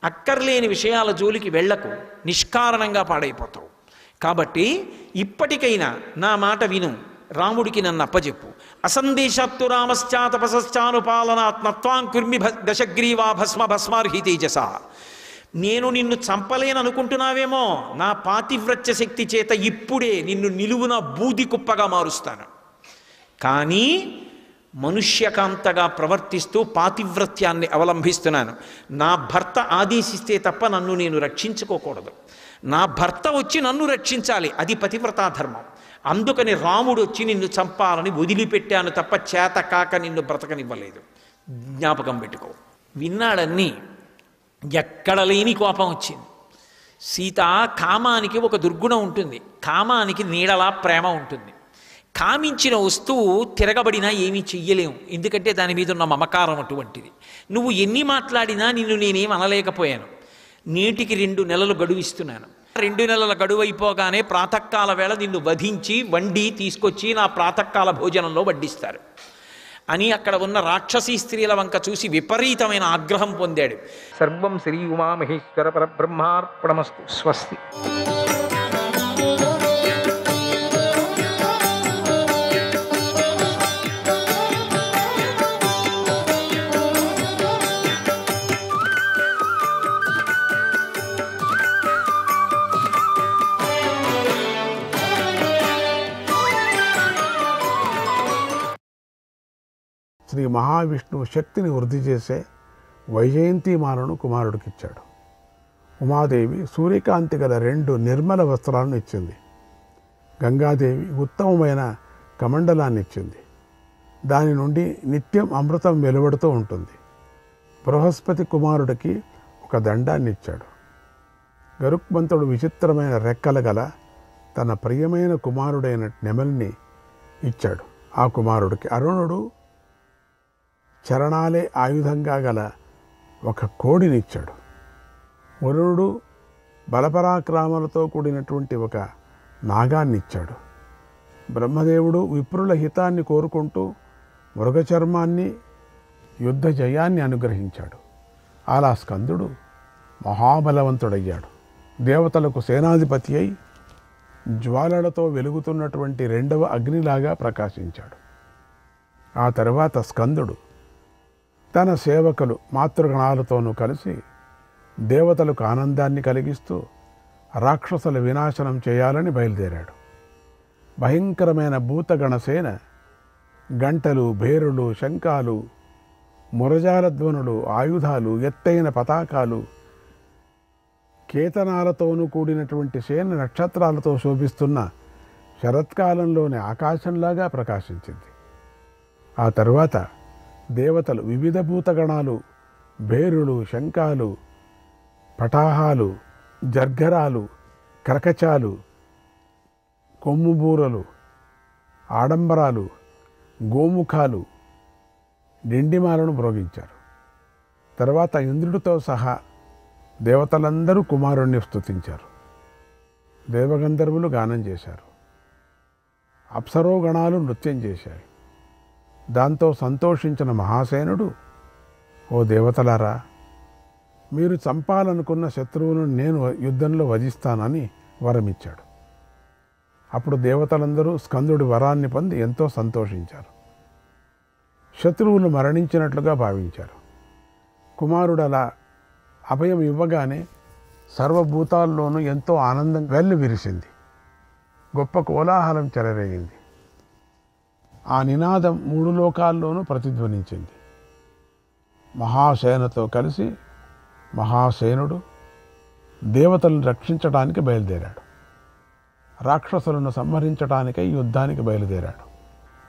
అక్కర్లేని విషయాల జోలికి వెళ్లకు, నిష్కారణంగా పాడైపోతావు. కాబట్టి ఇప్పటికైనా నా మాట విను, రాముడికి నన్ను అప్పజెప్పు. అసందేశాత్తు రామశ్చాతపశ్చానుపాలనాత్మత్వాం కుర్మి దశగ్రీవా భస్మ భస్మార్హి తేజస. నేను నిన్ను చంపలేననుకుంటున్నావేమో, నా పాతివ్రత్య శక్తి చేత ఇప్పుడే నిన్ను నిలువున బూది కుప్పగా మారుస్తాను. కానీ మనుష్యకాంతగా ప్రవర్తిస్తూ పాతివ్రత్యాన్ని అవలంబిస్తున్నాను. నా భర్త ఆదేశిస్తే తప్ప నన్ను నేను రక్షించుకోకూడదు. నా భర్త వచ్చి నన్ను రక్షించాలి, అది పతివ్రతా ధర్మం. అందుకని రాముడు వచ్చి నిన్ను చంపాలని వదిలిపెట్టాను తప్ప చేత కాక నిన్ను బ్రతకనివ్వలేదు. జ్ఞాపకం పెట్టుకో. విన్నాడన్నీ, ఎక్కడ లేని కోపం వచ్చింది. సీత కామానికి ఒక దుర్గుణం ఉంటుంది, కామానికి నీడలా ప్రేమ ఉంటుంది. కామించిన వస్తువు తిరగబడినా ఏమీ చెయ్యలేము, ఎందుకంటే దాని మీద ఉన్న మమకారం అటువంటిది. నువ్వు ఎన్ని మాట్లాడినా నిన్ను నేనేం అనలేకపోయాను. నేటికి 2 నెలలు గడువు ఇస్తున్నాను. 2 నెలల గడువు అయిపోగానే ప్రాతకాల వేళ నిన్ను వధించి వండి తీసుకొచ్చి నా ప్రాతకాల భోజనంలో వడ్డిస్తారు అని అక్కడ ఉన్న రాక్షసీ స్త్రీల వంక చూసి విపరీతమైన ఆగ్రహం పొందాడు. సర్వం శ్రీ ఉమామహేశ్వర పరబ్రహ్మార్పణమస్తు. స్వస్తి. శ్రీ మహావిష్ణువు శక్తిని వృద్ధి చేసే వైజయంతిమాలను కుమారుడికిచ్చాడు. ఉమాదేవి సూర్యకాంతి గల 2 నిర్మల వస్త్రాలను ఇచ్చింది. గంగాదేవి ఉత్తమమైన కమండలాన్ని ఇచ్చింది. దాని నుండి నిత్యం అమృతం వెలువడుతూ ఉంటుంది. బృహస్పతి కుమారుడికి ఒక దండాన్ని ఇచ్చాడు. గరుక్మంతుడు విచిత్రమైన రెక్కల గల తన ప్రియమైన కుమారుడైన నెమలిని ఇచ్చాడు. ఆ కుమారుడికి అరుణుడు చరణాలే ఆయుధంగా గల ఒక కోడినిచ్చాడు. వరుణుడు బలపరాక్రమాలతో కూడినటువంటి ఒక నాగాన్నిచ్చాడు. బ్రహ్మదేవుడు విప్రుల హితాన్ని కోరుకుంటూ మృగచర్మాన్ని, యుద్ధ జయాన్ని అనుగ్రహించాడు. అలా స్కందుడు మహాబలవంతుడయ్యాడు. దేవతలకు సేనాధిపతి అయి జ్వాలలతో వెలుగుతున్నటువంటి 2వ అగ్నిలాగా ప్రకాశించాడు. ఆ తర్వాత స్కందుడు తన సేవకులు మాతృగణాలతోనూ కలిసి దేవతలకు ఆనందాన్ని కలిగిస్తూ రాక్షసుల వినాశనం చేయాలని బయలుదేరాడు. భయంకరమైన భూతగణసేన గంటలు, భేరులు, శంఖాలు, మురజాలధ్వనులు, ఆయుధాలు, ఎత్తైన పతాకాలు, కేతనాలతోనూ కూడినటువంటి సేన నక్షత్రాలతో శోభిస్తున్న శరత్కాలంలోని ఆకాశంలాగా ప్రకాశించింది. ఆ తరువాత దేవతలు వివిధ భూతగణాలు, భేరులు, శంఖాలు, పటాహాలు, జర్గరాలు, కరకచాలు, కొమ్ముబూరలు, ఆడంబరాలు, గోముఖాలు, డిండిమాలను మ్రోగించారు. తర్వాత ఇంద్రుడితో సహా దేవతలందరూ కుమారుణ్ణి స్తుతించారు. దేవగంధర్వులు గానం చేశారు. అప్సరోగణాలు నృత్యం చేశాయి. దాంతో సంతోషించిన మహాసేనుడు, ఓ దేవతలారా, మీరు చంపాలనుకున్న శత్రువును నేను యుద్ధంలో వధిస్తానని వరమిచ్చాడు. అప్పుడు దేవతలందరూ స్కందుడి వరాన్ని పొంది ఎంతో సంతోషించారు. శత్రువులు మరణించినట్లుగా భావించారు. కుమారుడు అలా అభయం ఇవ్వగానే సర్వభూతాల్లోనూ ఎంతో ఆనందం వెల్లి విరిసింది. గొప్ప కోలాహలం చెలరేగింది. ఆ నినాదం 3 లోకాల్లోనూ ప్రతిధ్వనించింది. మహాసేనతో కలిసి మహాసేనుడు దేవతలను రక్షించడానికి బయలుదేరాడు. రాక్షసులను సంహరించడానికై యుద్ధానికి బయలుదేరాడు.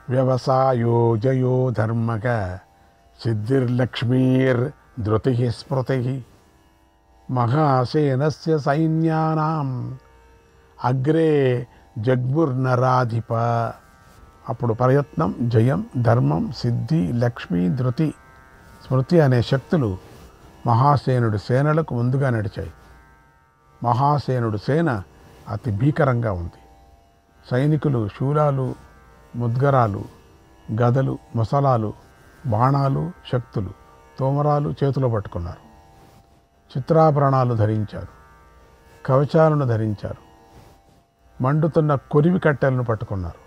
వ్యవసాయో జయో ధర్మక సిద్ధిర్లక్ష్మీర్ ధృతి స్మృతి మహాసేనస్య సైన్యానాం అగ్రే జగ్ముర్నరాధిప. అప్పుడు ప్రయత్నం, జయం, ధర్మం, సిద్ధి, లక్ష్మి, ధృతి, స్మృతి అనే శక్తులు మహాసేనుడి సేనలకు ముందుగా నడిచాయి. మహాసేనుడి సేన అతి భీకరంగా ఉంది. సైనికులు శూలాలు, ముద్గరాలు, గదలు, ముసలాలు, బాణాలు, శక్తులు, తోమరాలు చేతిలో పట్టుకున్నారు. చిత్రాభరణాలు ధరించారు. కవచాలను ధరించారు. మండుతున్న కొరివి కట్టెలను పట్టుకున్నారు.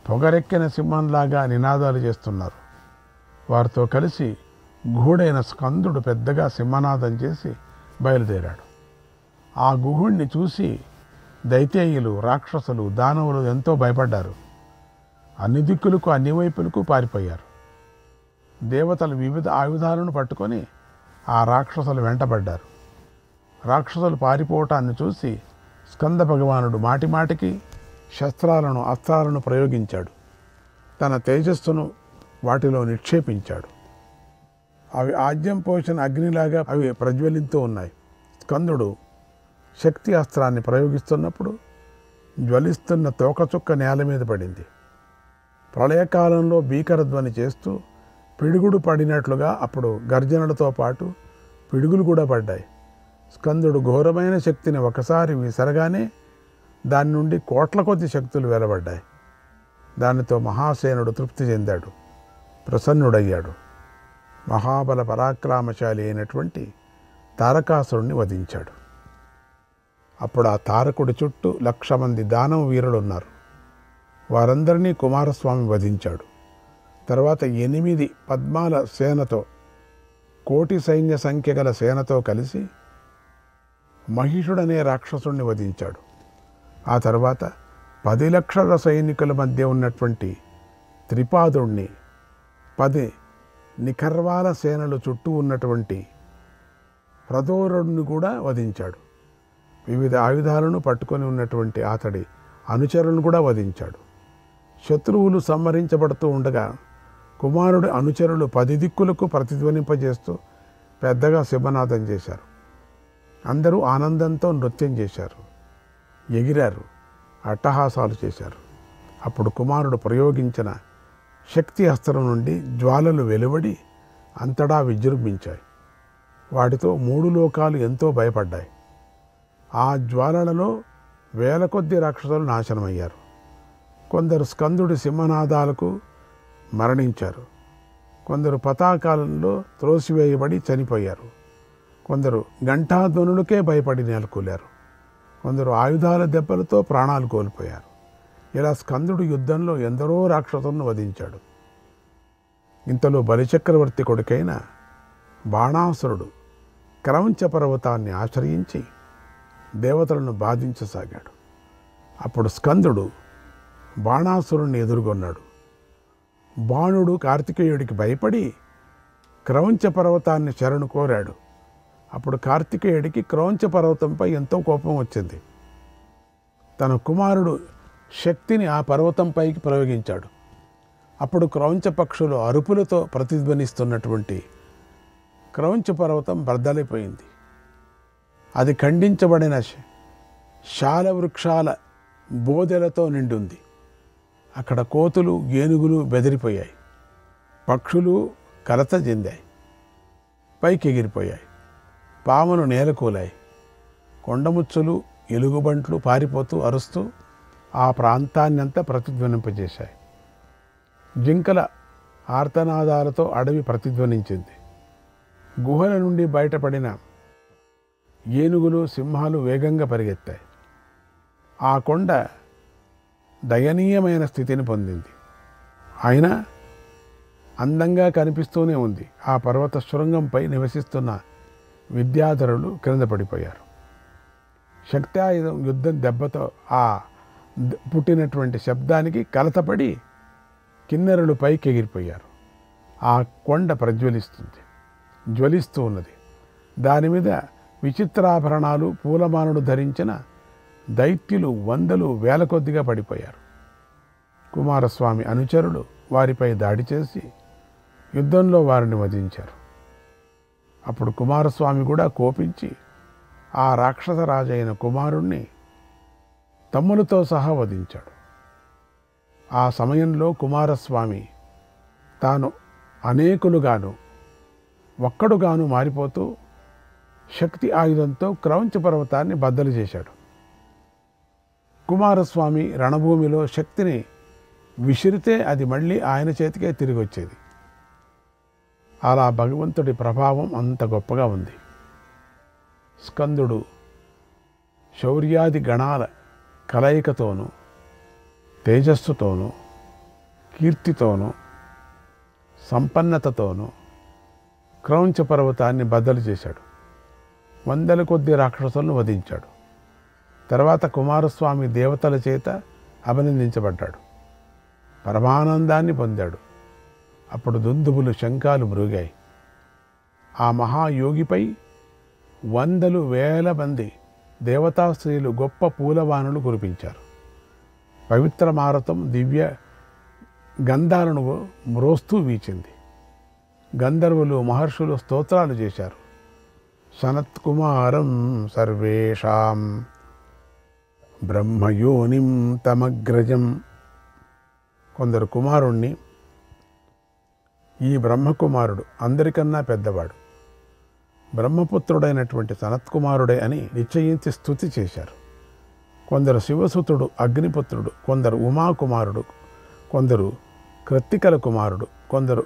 పొగరెక్కిన సింహంలాగా నినాదాలు చేస్తున్నారు. వారితో కలిసి గుహుడైన స్కందుడు పెద్దగా సింహనాదం చేసి బయలుదేరాడు. ఆ గుహుడిని చూసి దైత్యేయులు, రాక్షసులు, దానవులు ఎంతో భయపడ్డారు. అన్ని దిక్కులకు, అన్ని వైపులకు పారిపోయారు. దేవతలు వివిధ ఆయుధాలను పట్టుకొని ఆ రాక్షసులు వెంటబడ్డారు. రాక్షసులు పారిపోవటాన్ని చూసి స్కంద భగవానుడు మాటిమాటికి శస్త్రాలను, అస్త్రాలను ప్రయోగించాడు. తన తేజస్సును వాటిలో నిక్షేపించాడు. అవి ఆజ్యం పోసిన అగ్నిలాగా అవి ప్రజ్వలిస్తూ ఉన్నాయి. స్కందుడు శక్తి అస్త్రాన్ని ప్రయోగిస్తున్నప్పుడు జ్వలిస్తున్న తోకచుక్క నేల మీద పడింది. ప్రళయకాలంలో భీకరధ్వని చేస్తూ పిడుగుడు పడినట్లుగా అప్పుడు గర్జనలతో పాటు పిడుగులు కూడా పడ్డాయి. స్కందుడు ఘోరమైన శక్తిని ఒకసారి విసరగానే దాని నుండి కోట్ల కొద్ది శక్తులు వెలువడ్డాయి. దానితో మహాసేనుడు తృప్తి చెందాడు, ప్రసన్నుడయ్యాడు. మహాబల పరాక్రమశాలి అయినటువంటి తారకాసురుణ్ణి వధించాడు. అప్పుడు ఆ తారకుడి చుట్టూ 1,00,000 మంది దానవ వీరులు ఉన్నారు. వారందరినీ కుమారస్వామి వధించాడు. తర్వాత 8 పద్మాల సేనతో, 1,000,000 సైన్య సంఖ్య గల సేనతో కలిసి మహిషుడనే రాక్షసుడిని వధించాడు. ఆ తర్వాత 10 లక్షల సైనికుల మధ్య ఉన్నటువంటి త్రిపాదుడిని, 10 నిఖర్వాల సేనలు చుట్టూ ఉన్నటువంటి ప్రదోరుడిని కూడా వధించాడు. వివిధ ఆయుధాలను పట్టుకొని ఉన్నటువంటి అతడి అనుచరులను కూడా వధించాడు. శత్రువులు సంహరించబడుతూ ఉండగా కుమారుడి అనుచరులు 10 దిక్కులకు ప్రతిధ్వనింపజేస్తూ పెద్దగా సింహనాదం చేశారు. అందరూ ఆనందంతో నృత్యం చేశారు, ఎగిరారు, అట్టహాసాలు చేశారు. అప్పుడు కుమారుడు ప్రయోగించిన శక్తి అస్త్రం నుండి జ్వాలలు వెలువడి అంతటా విజృంభించాయి. వాటితో 3 లోకాలు ఎంతో భయపడ్డాయి. ఆ జ్వాలలలో వేల కొద్ది రాక్షసులు నాశనమయ్యారు. కొందరు స్కందుడి సింహనాదాలకు మరణించారు. కొందరు పతాకాలలో త్రోసివేయబడి చనిపోయారు. కొందరు ఘంటాధ్వనులకే భయపడి నెలకొల్లారు. కొందరు ఆయుధాల దెబ్బలతో ప్రాణాలు కోల్పోయారు. ఇలా స్కందుడు యుద్ధంలో ఎందరో రాక్షసులను వధించాడు. ఇంతలో బలిచక్రవర్తి కొడుకైన బాణాసురుడు క్రౌంచ పర్వతాన్ని ఆశ్రయించి దేవతలను బాధించసాగాడు. అప్పుడు స్కందుడు బాణాసురుణ్ణి ఎదుర్కొన్నాడు. బాణుడు కార్తికేయుడికి భయపడి క్రౌంచ పర్వతాన్ని శరణు కోరాడు. అప్పుడు కార్తికేయుడికి క్రౌంచ పర్వతంపై ఎంతో కోపం వచ్చింది. తన కుమారుడు శక్తిని ఆ పర్వతంపైకి ప్రయోగించాడు. అప్పుడు క్రౌంచ పక్షులు అరుపులతో ప్రతిధ్వనిస్తున్నటువంటి క్రౌంచ పర్వతం బద్దలైపోయింది. అది ఖండించబడిన శాల వృక్షాల బోదెలతో నిండుంది. అక్కడ కోతులు, ఏనుగులు బెదిరిపోయాయి. పక్షులు కలత చెందాయి, పైకి ఎగిరిపోయాయి. పాములు నేలకూలాయి. కొండముచ్చులు, ఎలుగుబంట్లు పారిపోతూ అరుస్తూ ఆ ప్రాంతాన్నంతా ప్రతిధ్వనింపజేశాయి. జింకల ఆర్తనాదాలతో అడవి ప్రతిధ్వనించింది. గుహల నుండి బయటపడిన ఏనుగులు, సింహాలు వేగంగా పరిగెత్తాయి. ఆ కొండ దయనీయమైన స్థితిని పొందింది. అయినా అందంగా కనిపిస్తూనే ఉంది. ఆ పర్వత శృంగంపై నివసిస్తున్న విద్యాధరులు క్రింద పడిపోయారు. శక్తాయుధం యుద్ధం దెబ్బతో ఆ పుట్టినటువంటి శబ్దానికి కలతపడి కిన్నెరలు పైకి ఎగిరిపోయారు. ఆ కొండ జ్వలిస్తూ ఉన్నది. దాని మీద విచిత్రాభరణాలు, పూలమాలలు ధరించిన దైత్యులు 100 వేల కొద్దిగా పడిపోయారు. కుమారస్వామి అనుచరులు వారిపై దాడి చేసి యుద్ధంలో వారిని వధించారు. అప్పుడు కుమారస్వామి కూడా కోపించి ఆ రాక్షస రాజైన కుమారుణ్ణి తమ్ములతో సహా వధించాడు. ఆ సమయంలో కుమారస్వామి తాను అనేకులుగాను ఒక్కడుగాను మారిపోతూ శక్తి ఆయుధంతో క్రౌంచ పర్వతాన్ని బద్దలు చేశాడు. కుమారస్వామి రణభూమిలో శక్తిని విసిరితే అది మళ్ళీ ఆయన చేతికే తిరిగి వచ్చేది. అలా భగవంతుడి ప్రభావం అంత గొప్పగా ఉంది. స్కందుడు శౌర్యాది గణాల కలయికతోనూ తేజస్సుతోనూ కీర్తితోనూ సంపన్నతతోనూ క్రౌంచ పర్వతాన్ని బద్దలు చేశాడు. వందల కొద్ది రాక్షసులను వధించాడు. తర్వాత కుమారస్వామి దేవతల చేత అభినందించబడ్డాడు. పరమానందాన్ని పొందాడు. అప్పుడు దుందుబులు శంఖాలు మ్రోగాయి. ఆ మహాయోగిపై వందలు వేల మంది దేవతా స్త్రీలు గొప్ప పూలవానులు కురిపించారు. పవిత్ర మారతం దివ్య గంధాలను మ్రోస్తూ వీచింది. గంధర్వులు మహర్షులు స్తోత్రాలు చేశారు. సనత్కుమారం సర్వేషాం బ్రహ్మయోనిం తమగ్రజం. కొందరు కుమారుణ్ణి ఈ బ్రహ్మకుమారుడు అందరికన్నా పెద్దవాడు, బ్రహ్మపుత్రుడైనటువంటి సనత్కుమారుడే అని నిశ్చయించి స్తుతి చేశారు. కొందరు శివసుతుడు అగ్నిపుత్రుడు, కొందరు ఉమాకుమారుడు, కొందరు కృత్తికల కుమారుడు, కొందరు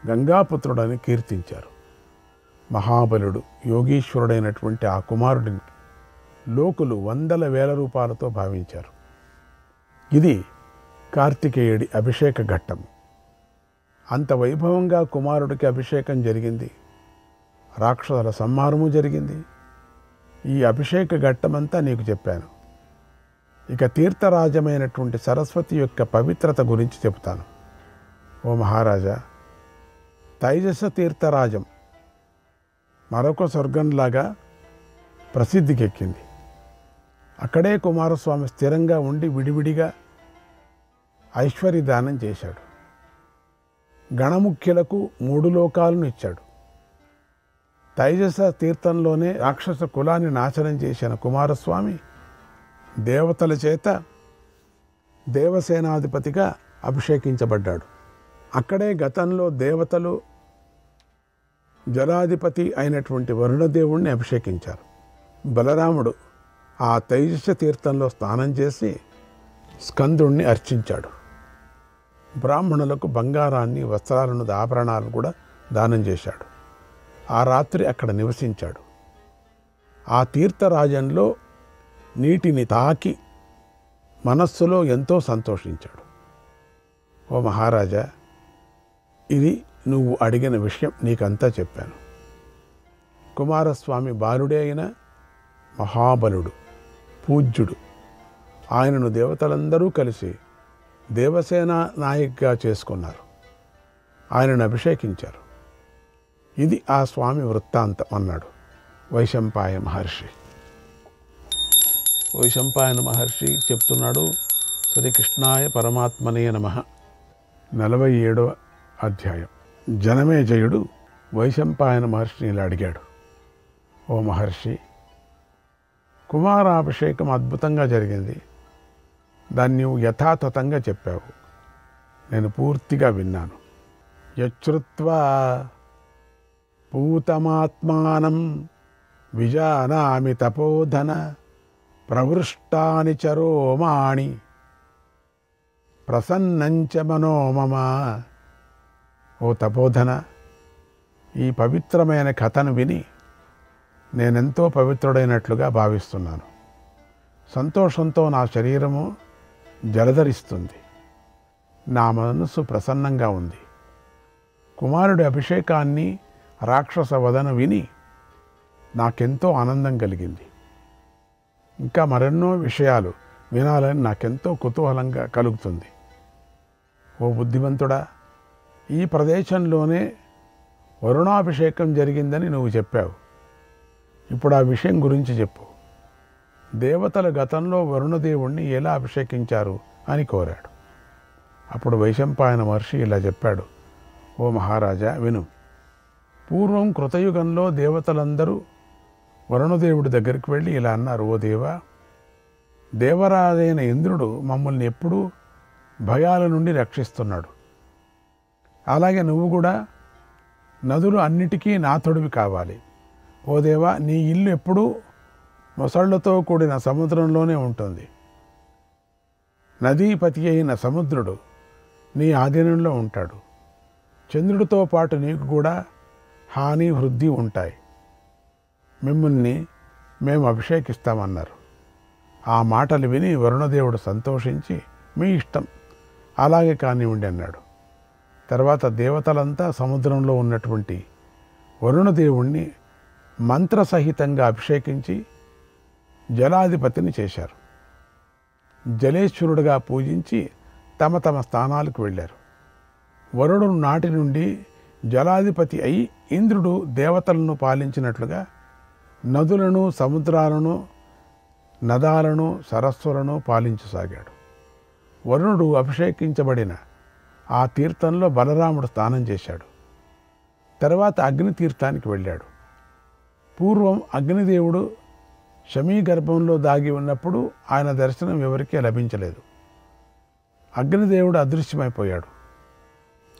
గంగాపుత్రుడని కీర్తించారు. మహాబలుడు యోగీశ్వరుడైనటువంటి ఆ కుమారుడిని లోకులు వందల వేల రూపాయలతో భావించారు. ఇది కార్తికేయుడి అభిషేక ఘట్టం. అంత వైభవంగా కుమారుడికి అభిషేకం జరిగింది. రాక్షసుల సంహారము జరిగింది. ఈ అభిషేక ఘట్టమంతా నీకు చెప్పాను. ఇక తీర్థరాజమైనటువంటి సరస్వతి యొక్క పవిత్రత గురించి చెబుతాను. ఓ మహారాజా, తైజస తీర్థరాజం మరొక స్వర్గంలాగా ప్రసిద్ధికెక్కింది. అక్కడే కుమారస్వామి స్థిరంగా ఉండి విడివిడిగా ఐశ్వర్యదానం చేశాడు. గణముఖ్యులకు 3 లోకాలను ఇచ్చాడు. తైజస తీర్థంలోనే రాక్షస కులాన్ని నాశనం చేసిన కుమారస్వామి దేవతల చేత దేవసేనాధిపతిగా అభిషేకించబడ్డాడు. అక్కడే గతంలో దేవతలు జలాధిపతి అయినటువంటి వరుణదేవుణ్ణి అభిషేకించారు. బలరాముడు ఆ తైజస తీర్థంలో స్నానం చేసి స్కందుణ్ణి అర్చించాడు. బ్రాహ్మణులకు బంగారాన్ని, వస్త్రాలను, ఆభరణాలను కూడా దానం చేశాడు. ఆ రాత్రి అక్కడ నివసించాడు. ఆ తీర్థరాజంలో నీటిని తాకి మనస్సులో ఎంతో సంతోషించాడు. ఓ మహారాజా, ఇది నువ్వు అడిగిన విషయం నీకంతా చెప్పాను. కుమారస్వామి బాలుడే అయిన మహాబలుడు, పూజ్యుడు. ఆయనను దేవతలందరూ కలిసి దేవసేన నాయకుగా చేసుకున్నారు. ఆయనను అభిషేకించారు. ఇది ఆ స్వామి వృత్తాంతం అన్నాడు వైశంపాయ మహర్షి. వైశంపాయన మహర్షి చెప్తున్నాడు, శ్రీకృష్ణాయ పరమాత్మనే నమః. 47వ అధ్యాయం. జనమేజయుడు వైశంపాయన మహర్షిని ఇలా అడిగాడు, ఓ మహర్షి, కుమారాభిషేకం అద్భుతంగా జరిగింది. దాన్ని నువ్వు యథాతథంగా చెప్పావు. నేను పూర్తిగా విన్నాను. యచ్రుత్వా పూతమాత్మానం విజానామి తపోధన ప్రవృష్టాని చరోమాణి ప్రసన్నంచ మనోమమ. ఓ తపోధన, ఈ పవిత్రమైన కథను విని నేనెంతో పవిత్రుడైనట్లుగా భావిస్తున్నాను. సంతోషంతో నా శరీరము జలధరిస్తుంది. నా మనస్సు ప్రసన్నంగా ఉంది. కుమారుడి అభిషేకాన్ని, రాక్షస వదన విని నాకెంతో ఆనందం కలిగింది. ఇంకా మరెన్నో విషయాలు వినాలని నాకెంతో కుతూహలంగా కలుగుతుంది. ఓ బుద్ధిమంతుడా, ఈ ప్రదేశంలోనే వరుణాభిషేకం జరిగిందని నువ్వు చెప్పావు. ఇప్పుడు ఆ విషయం గురించి చెప్పు. దేవతల గతంలో వరుణదేవుణ్ణి ఎలా అభిషేకించారు అని కోరాడు. అప్పుడు వైశంపాయన మహర్షి ఇలా చెప్పాడు, ఓ మహారాజా విను. పూర్వం కృతయుగంలో దేవతలందరూ వరుణదేవుడి దగ్గరికి వెళ్ళి ఇలా అన్నారు, ఓ దేవా, దేవరాజైన ఇంద్రుడు మమ్మల్ని ఎప్పుడూ భయాల నుండి రక్షిస్తున్నాడు. అలాగే నువ్వు కూడా నదులు అన్నిటికీ నాథుడివి కావాలి. ఓ దేవా, నీ ఇల్లు ఎప్పుడూ మొసళ్లతో కూడిన సముద్రంలోనే ఉంటుంది. నదీపతి అయిన సముద్రుడు నీ ఆధీనంలో ఉంటాడు. చంద్రుడితో పాటు నీకు కూడా హాని వృద్ధి ఉంటాయి. మిమ్మల్ని మేము అభిషేకిస్తామన్నారు. ఆ మాటలు విని వరుణదేవుడు సంతోషించి, మీ ఇష్టం, అలాగే కానివ్వండి అన్నాడు. తర్వాత దేవతలంతా సముద్రంలో ఉన్నటువంటి వరుణదేవుణ్ణి మంత్రసహితంగా అభిషేకించి జలాధిపతిని చేశారు. జలేశ్వరుడుగా పూజించి తమ తమ స్థానాలకు వెళ్ళారు. వరుణుడు నాటి నుండి జలాధిపతి అయి ఇంద్రుడు దేవతలను పాలించినట్లుగా నదులను, సముద్రాలను, నదాలను, సరస్సులను పాలించసాగాడు. వరుణుడు అభిషేకించబడిన ఆ తీర్థంలో బలరాముడు స్నానం చేశాడు. తర్వాత అగ్ని తీర్థానికి వెళ్ళాడు. పూర్వం అగ్నిదేవుడు శమీగర్భంలో దాగి ఉన్నప్పుడు ఆయన దర్శనం ఎవరికీ లభించలేదు. అగ్నిదేవుడు అదృశ్యమైపోయాడు.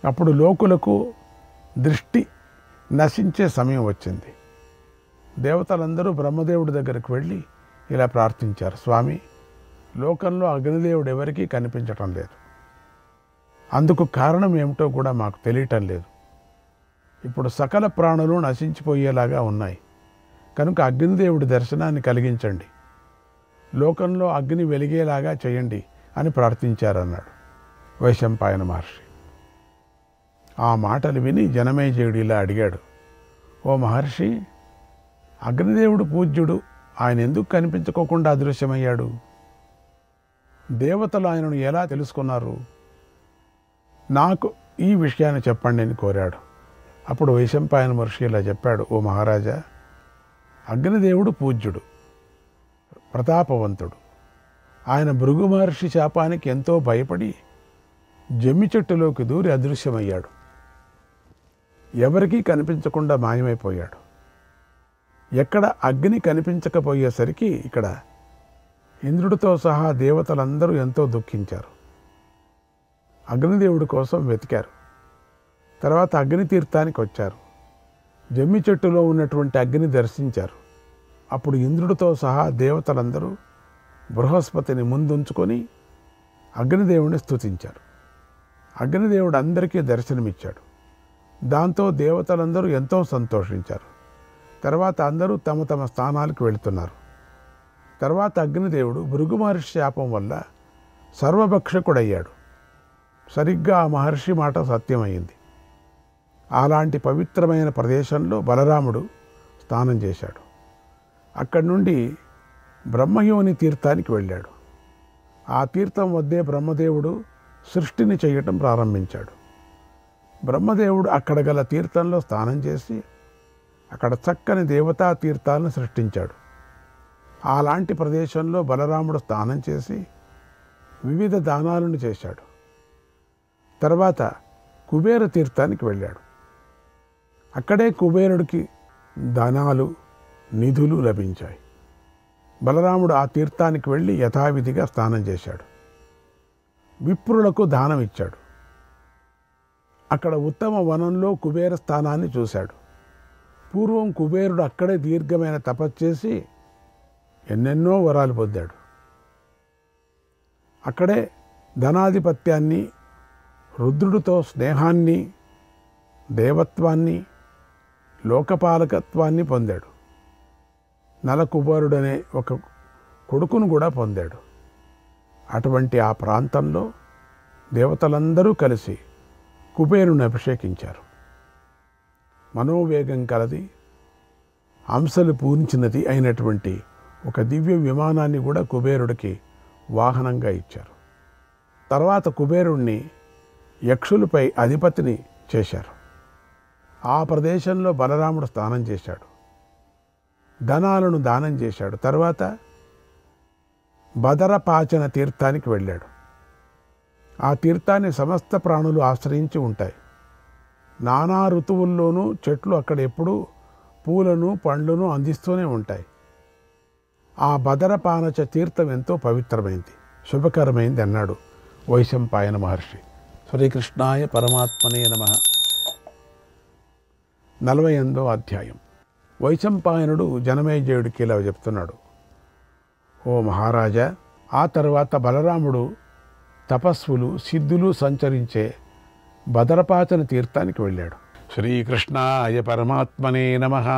అప్పుడు లోకులకు దృష్టి నశించే సమయం వచ్చింది. దేవతలందరూ బ్రహ్మదేవుడి దగ్గరికి వెళ్ళి ఇలా ప్రార్థించారు, స్వామి, లోకంలో అగ్నిదేవుడు ఎవరికీ కనిపించటం లేదు. అందుకు కారణం ఏమిటో కూడా మాకు తెలియటం లేదు. ఇప్పుడు సకల ప్రాణులు నశించిపోయేలాగా ఉన్నాయి. కనుక అగ్నిదేవుడి దర్శనాన్ని కలిగించండి, లోకంలో అగ్ని వెలిగేలాగా చేయండి అని ప్రార్థించారన్నాడు వైశంపాయన మహర్షి. ఆ మాటలు విని జనమేజయుడు ఇలా అడిగాడు, ఓ మహర్షి, అగ్నిదేవుడు పూజ్యుడు, ఆయన ఎందుకు కనిపించుకోకుండా అదృశ్యమయ్యాడు? దేవతలు ఆయనను ఎలా తెలుసుకున్నారు? నాకు ఈ విషయాన్ని చెప్పండి అని కోరాడు. అప్పుడు వైశంపాయన మహర్షి ఇలా చెప్పాడు, ఓ మహారాజా, అగ్నిదేవుడు పూజ్యుడు, ప్రతాపవంతుడు. ఆయన భృగు మహర్షి శాపానికి ఎంతో భయపడి జమ్మి చెట్టులోకి దూరి అదృశ్యమయ్యాడు. ఎవరికీ కనిపించకుండా మాయమైపోయాడు. ఎక్కడ అగ్ని కనిపించకపోయేసరికి ఇక్కడ ఇంద్రుడితో సహా దేవతలందరూ ఎంతో దుఃఖించారు. అగ్నిదేవుడి కోసం వెతికారు. తర్వాత అగ్ని తీర్థానికి వచ్చారు. జమ్మి చెట్టులో ఉన్నటువంటి అగ్ని దర్శించారు. అప్పుడు ఇంద్రుడితో సహా దేవతలందరూ బృహస్పతిని ముందుంచుకొని అగ్నిదేవుని స్తుతించారు. అగ్నిదేవుడు అందరికీ దర్శనమిచ్చాడు. దాంతో దేవతలందరూ ఎంతో సంతోషించారు. తర్వాత అందరూ తమ తమ స్థానాలకు వెళుతున్నారు. తర్వాత అగ్నిదేవుడు భృగు మహర్షి శాపం వల్ల సర్వభక్షకుడయ్యాడు. సరిగ్గా ఆ మహర్షి మాట సత్యమైంది. అలాంటి పవిత్రమైన ప్రదేశంలో బలరాముడు స్నానం చేశాడు. అక్కడి నుండి బ్రహ్మయోని తీర్థానికి వెళ్ళాడు. ఆ తీర్థం వద్దే బ్రహ్మదేవుడు సృష్టిని చేయటం ప్రారంభించాడు. బ్రహ్మదేవుడు అక్కడ గల తీర్థంలో స్నానం చేసి అక్కడ చక్కని దేవతా తీర్థాలను సృష్టించాడు. అలాంటి ప్రదేశంలో బలరాముడు స్నానం చేసి వివిధ దానాలను చేశాడు. తర్వాత కుబేర తీర్థానికి వెళ్ళాడు. అక్కడే కుబేరుడికి ధనాలు, నిధులు లభించాయి. బలరాముడు ఆ తీర్థానికి వెళ్ళి యథావిధిగా స్నానం చేశాడు. విప్రులకు దానం ఇచ్చాడు. అక్కడ ఉత్తమ వనంలో కుబేర స్థానాన్ని చూశాడు. పూర్వం కుబేరుడు అక్కడే దీర్ఘమైన తపస్సు చేసి ఎన్నెన్నో వరాలు పొందాడు. అక్కడే ధనాధిపత్యాన్ని, రుద్రుడితో స్నేహాన్ని, దేవత్వాన్ని, లోకపాలకత్వాన్ని పొందాడు. నలకుబేరుడనే ఒక కొడుకును కూడా పొందాడు. అటువంటి ఆ ప్రాంతంలో దేవతలందరూ కలిసి కుబేరుని అభిషేకించారు. మనోవేగం కలది, అంశలు పూరించినది అయినటువంటి ఒక దివ్య విమానాన్ని కూడా కుబేరుడికి వాహనంగా ఇచ్చారు. తర్వాత కుబేరుణ్ణి యక్షులపై అధిపతిని చేశారు. ఆ ప్రదేశంలో బలరాముడు స్నానం చేశాడు. ధనాలను దానం చేశాడు. తర్వాత బదరపాచన తీర్థానికి వెళ్ళాడు. ఆ తీర్థాన్ని సమస్త ప్రాణులు ఆశ్రయించి ఉంటాయి. నానా ఋతువుల్లోనూ చెట్లు అక్కడ ఎప్పుడూ పూలను, పండ్లను అందిస్తూనే ఉంటాయి. ఆ బదరపానచ తీర్థం ఎంతో పవిత్రమైంది, శుభకరమైంది అన్నాడు వైశంపాయన మహర్షి. శ్రీకృష్ణాయ పరమాత్మనే నమః. 48వ అధ్యాయం. వైశంపాయనుడు జనమేజయుడికి ఇలా చెప్తున్నాడు. ఓ మహారాజా, ఆ తర్వాత బలరాముడు తపస్సులు సిద్ధులు సంచరించే భద్రపాచన తీర్థానికి వెళ్ళాడు. శ్రీకృష్ణాయ పరమాత్మనే నమః.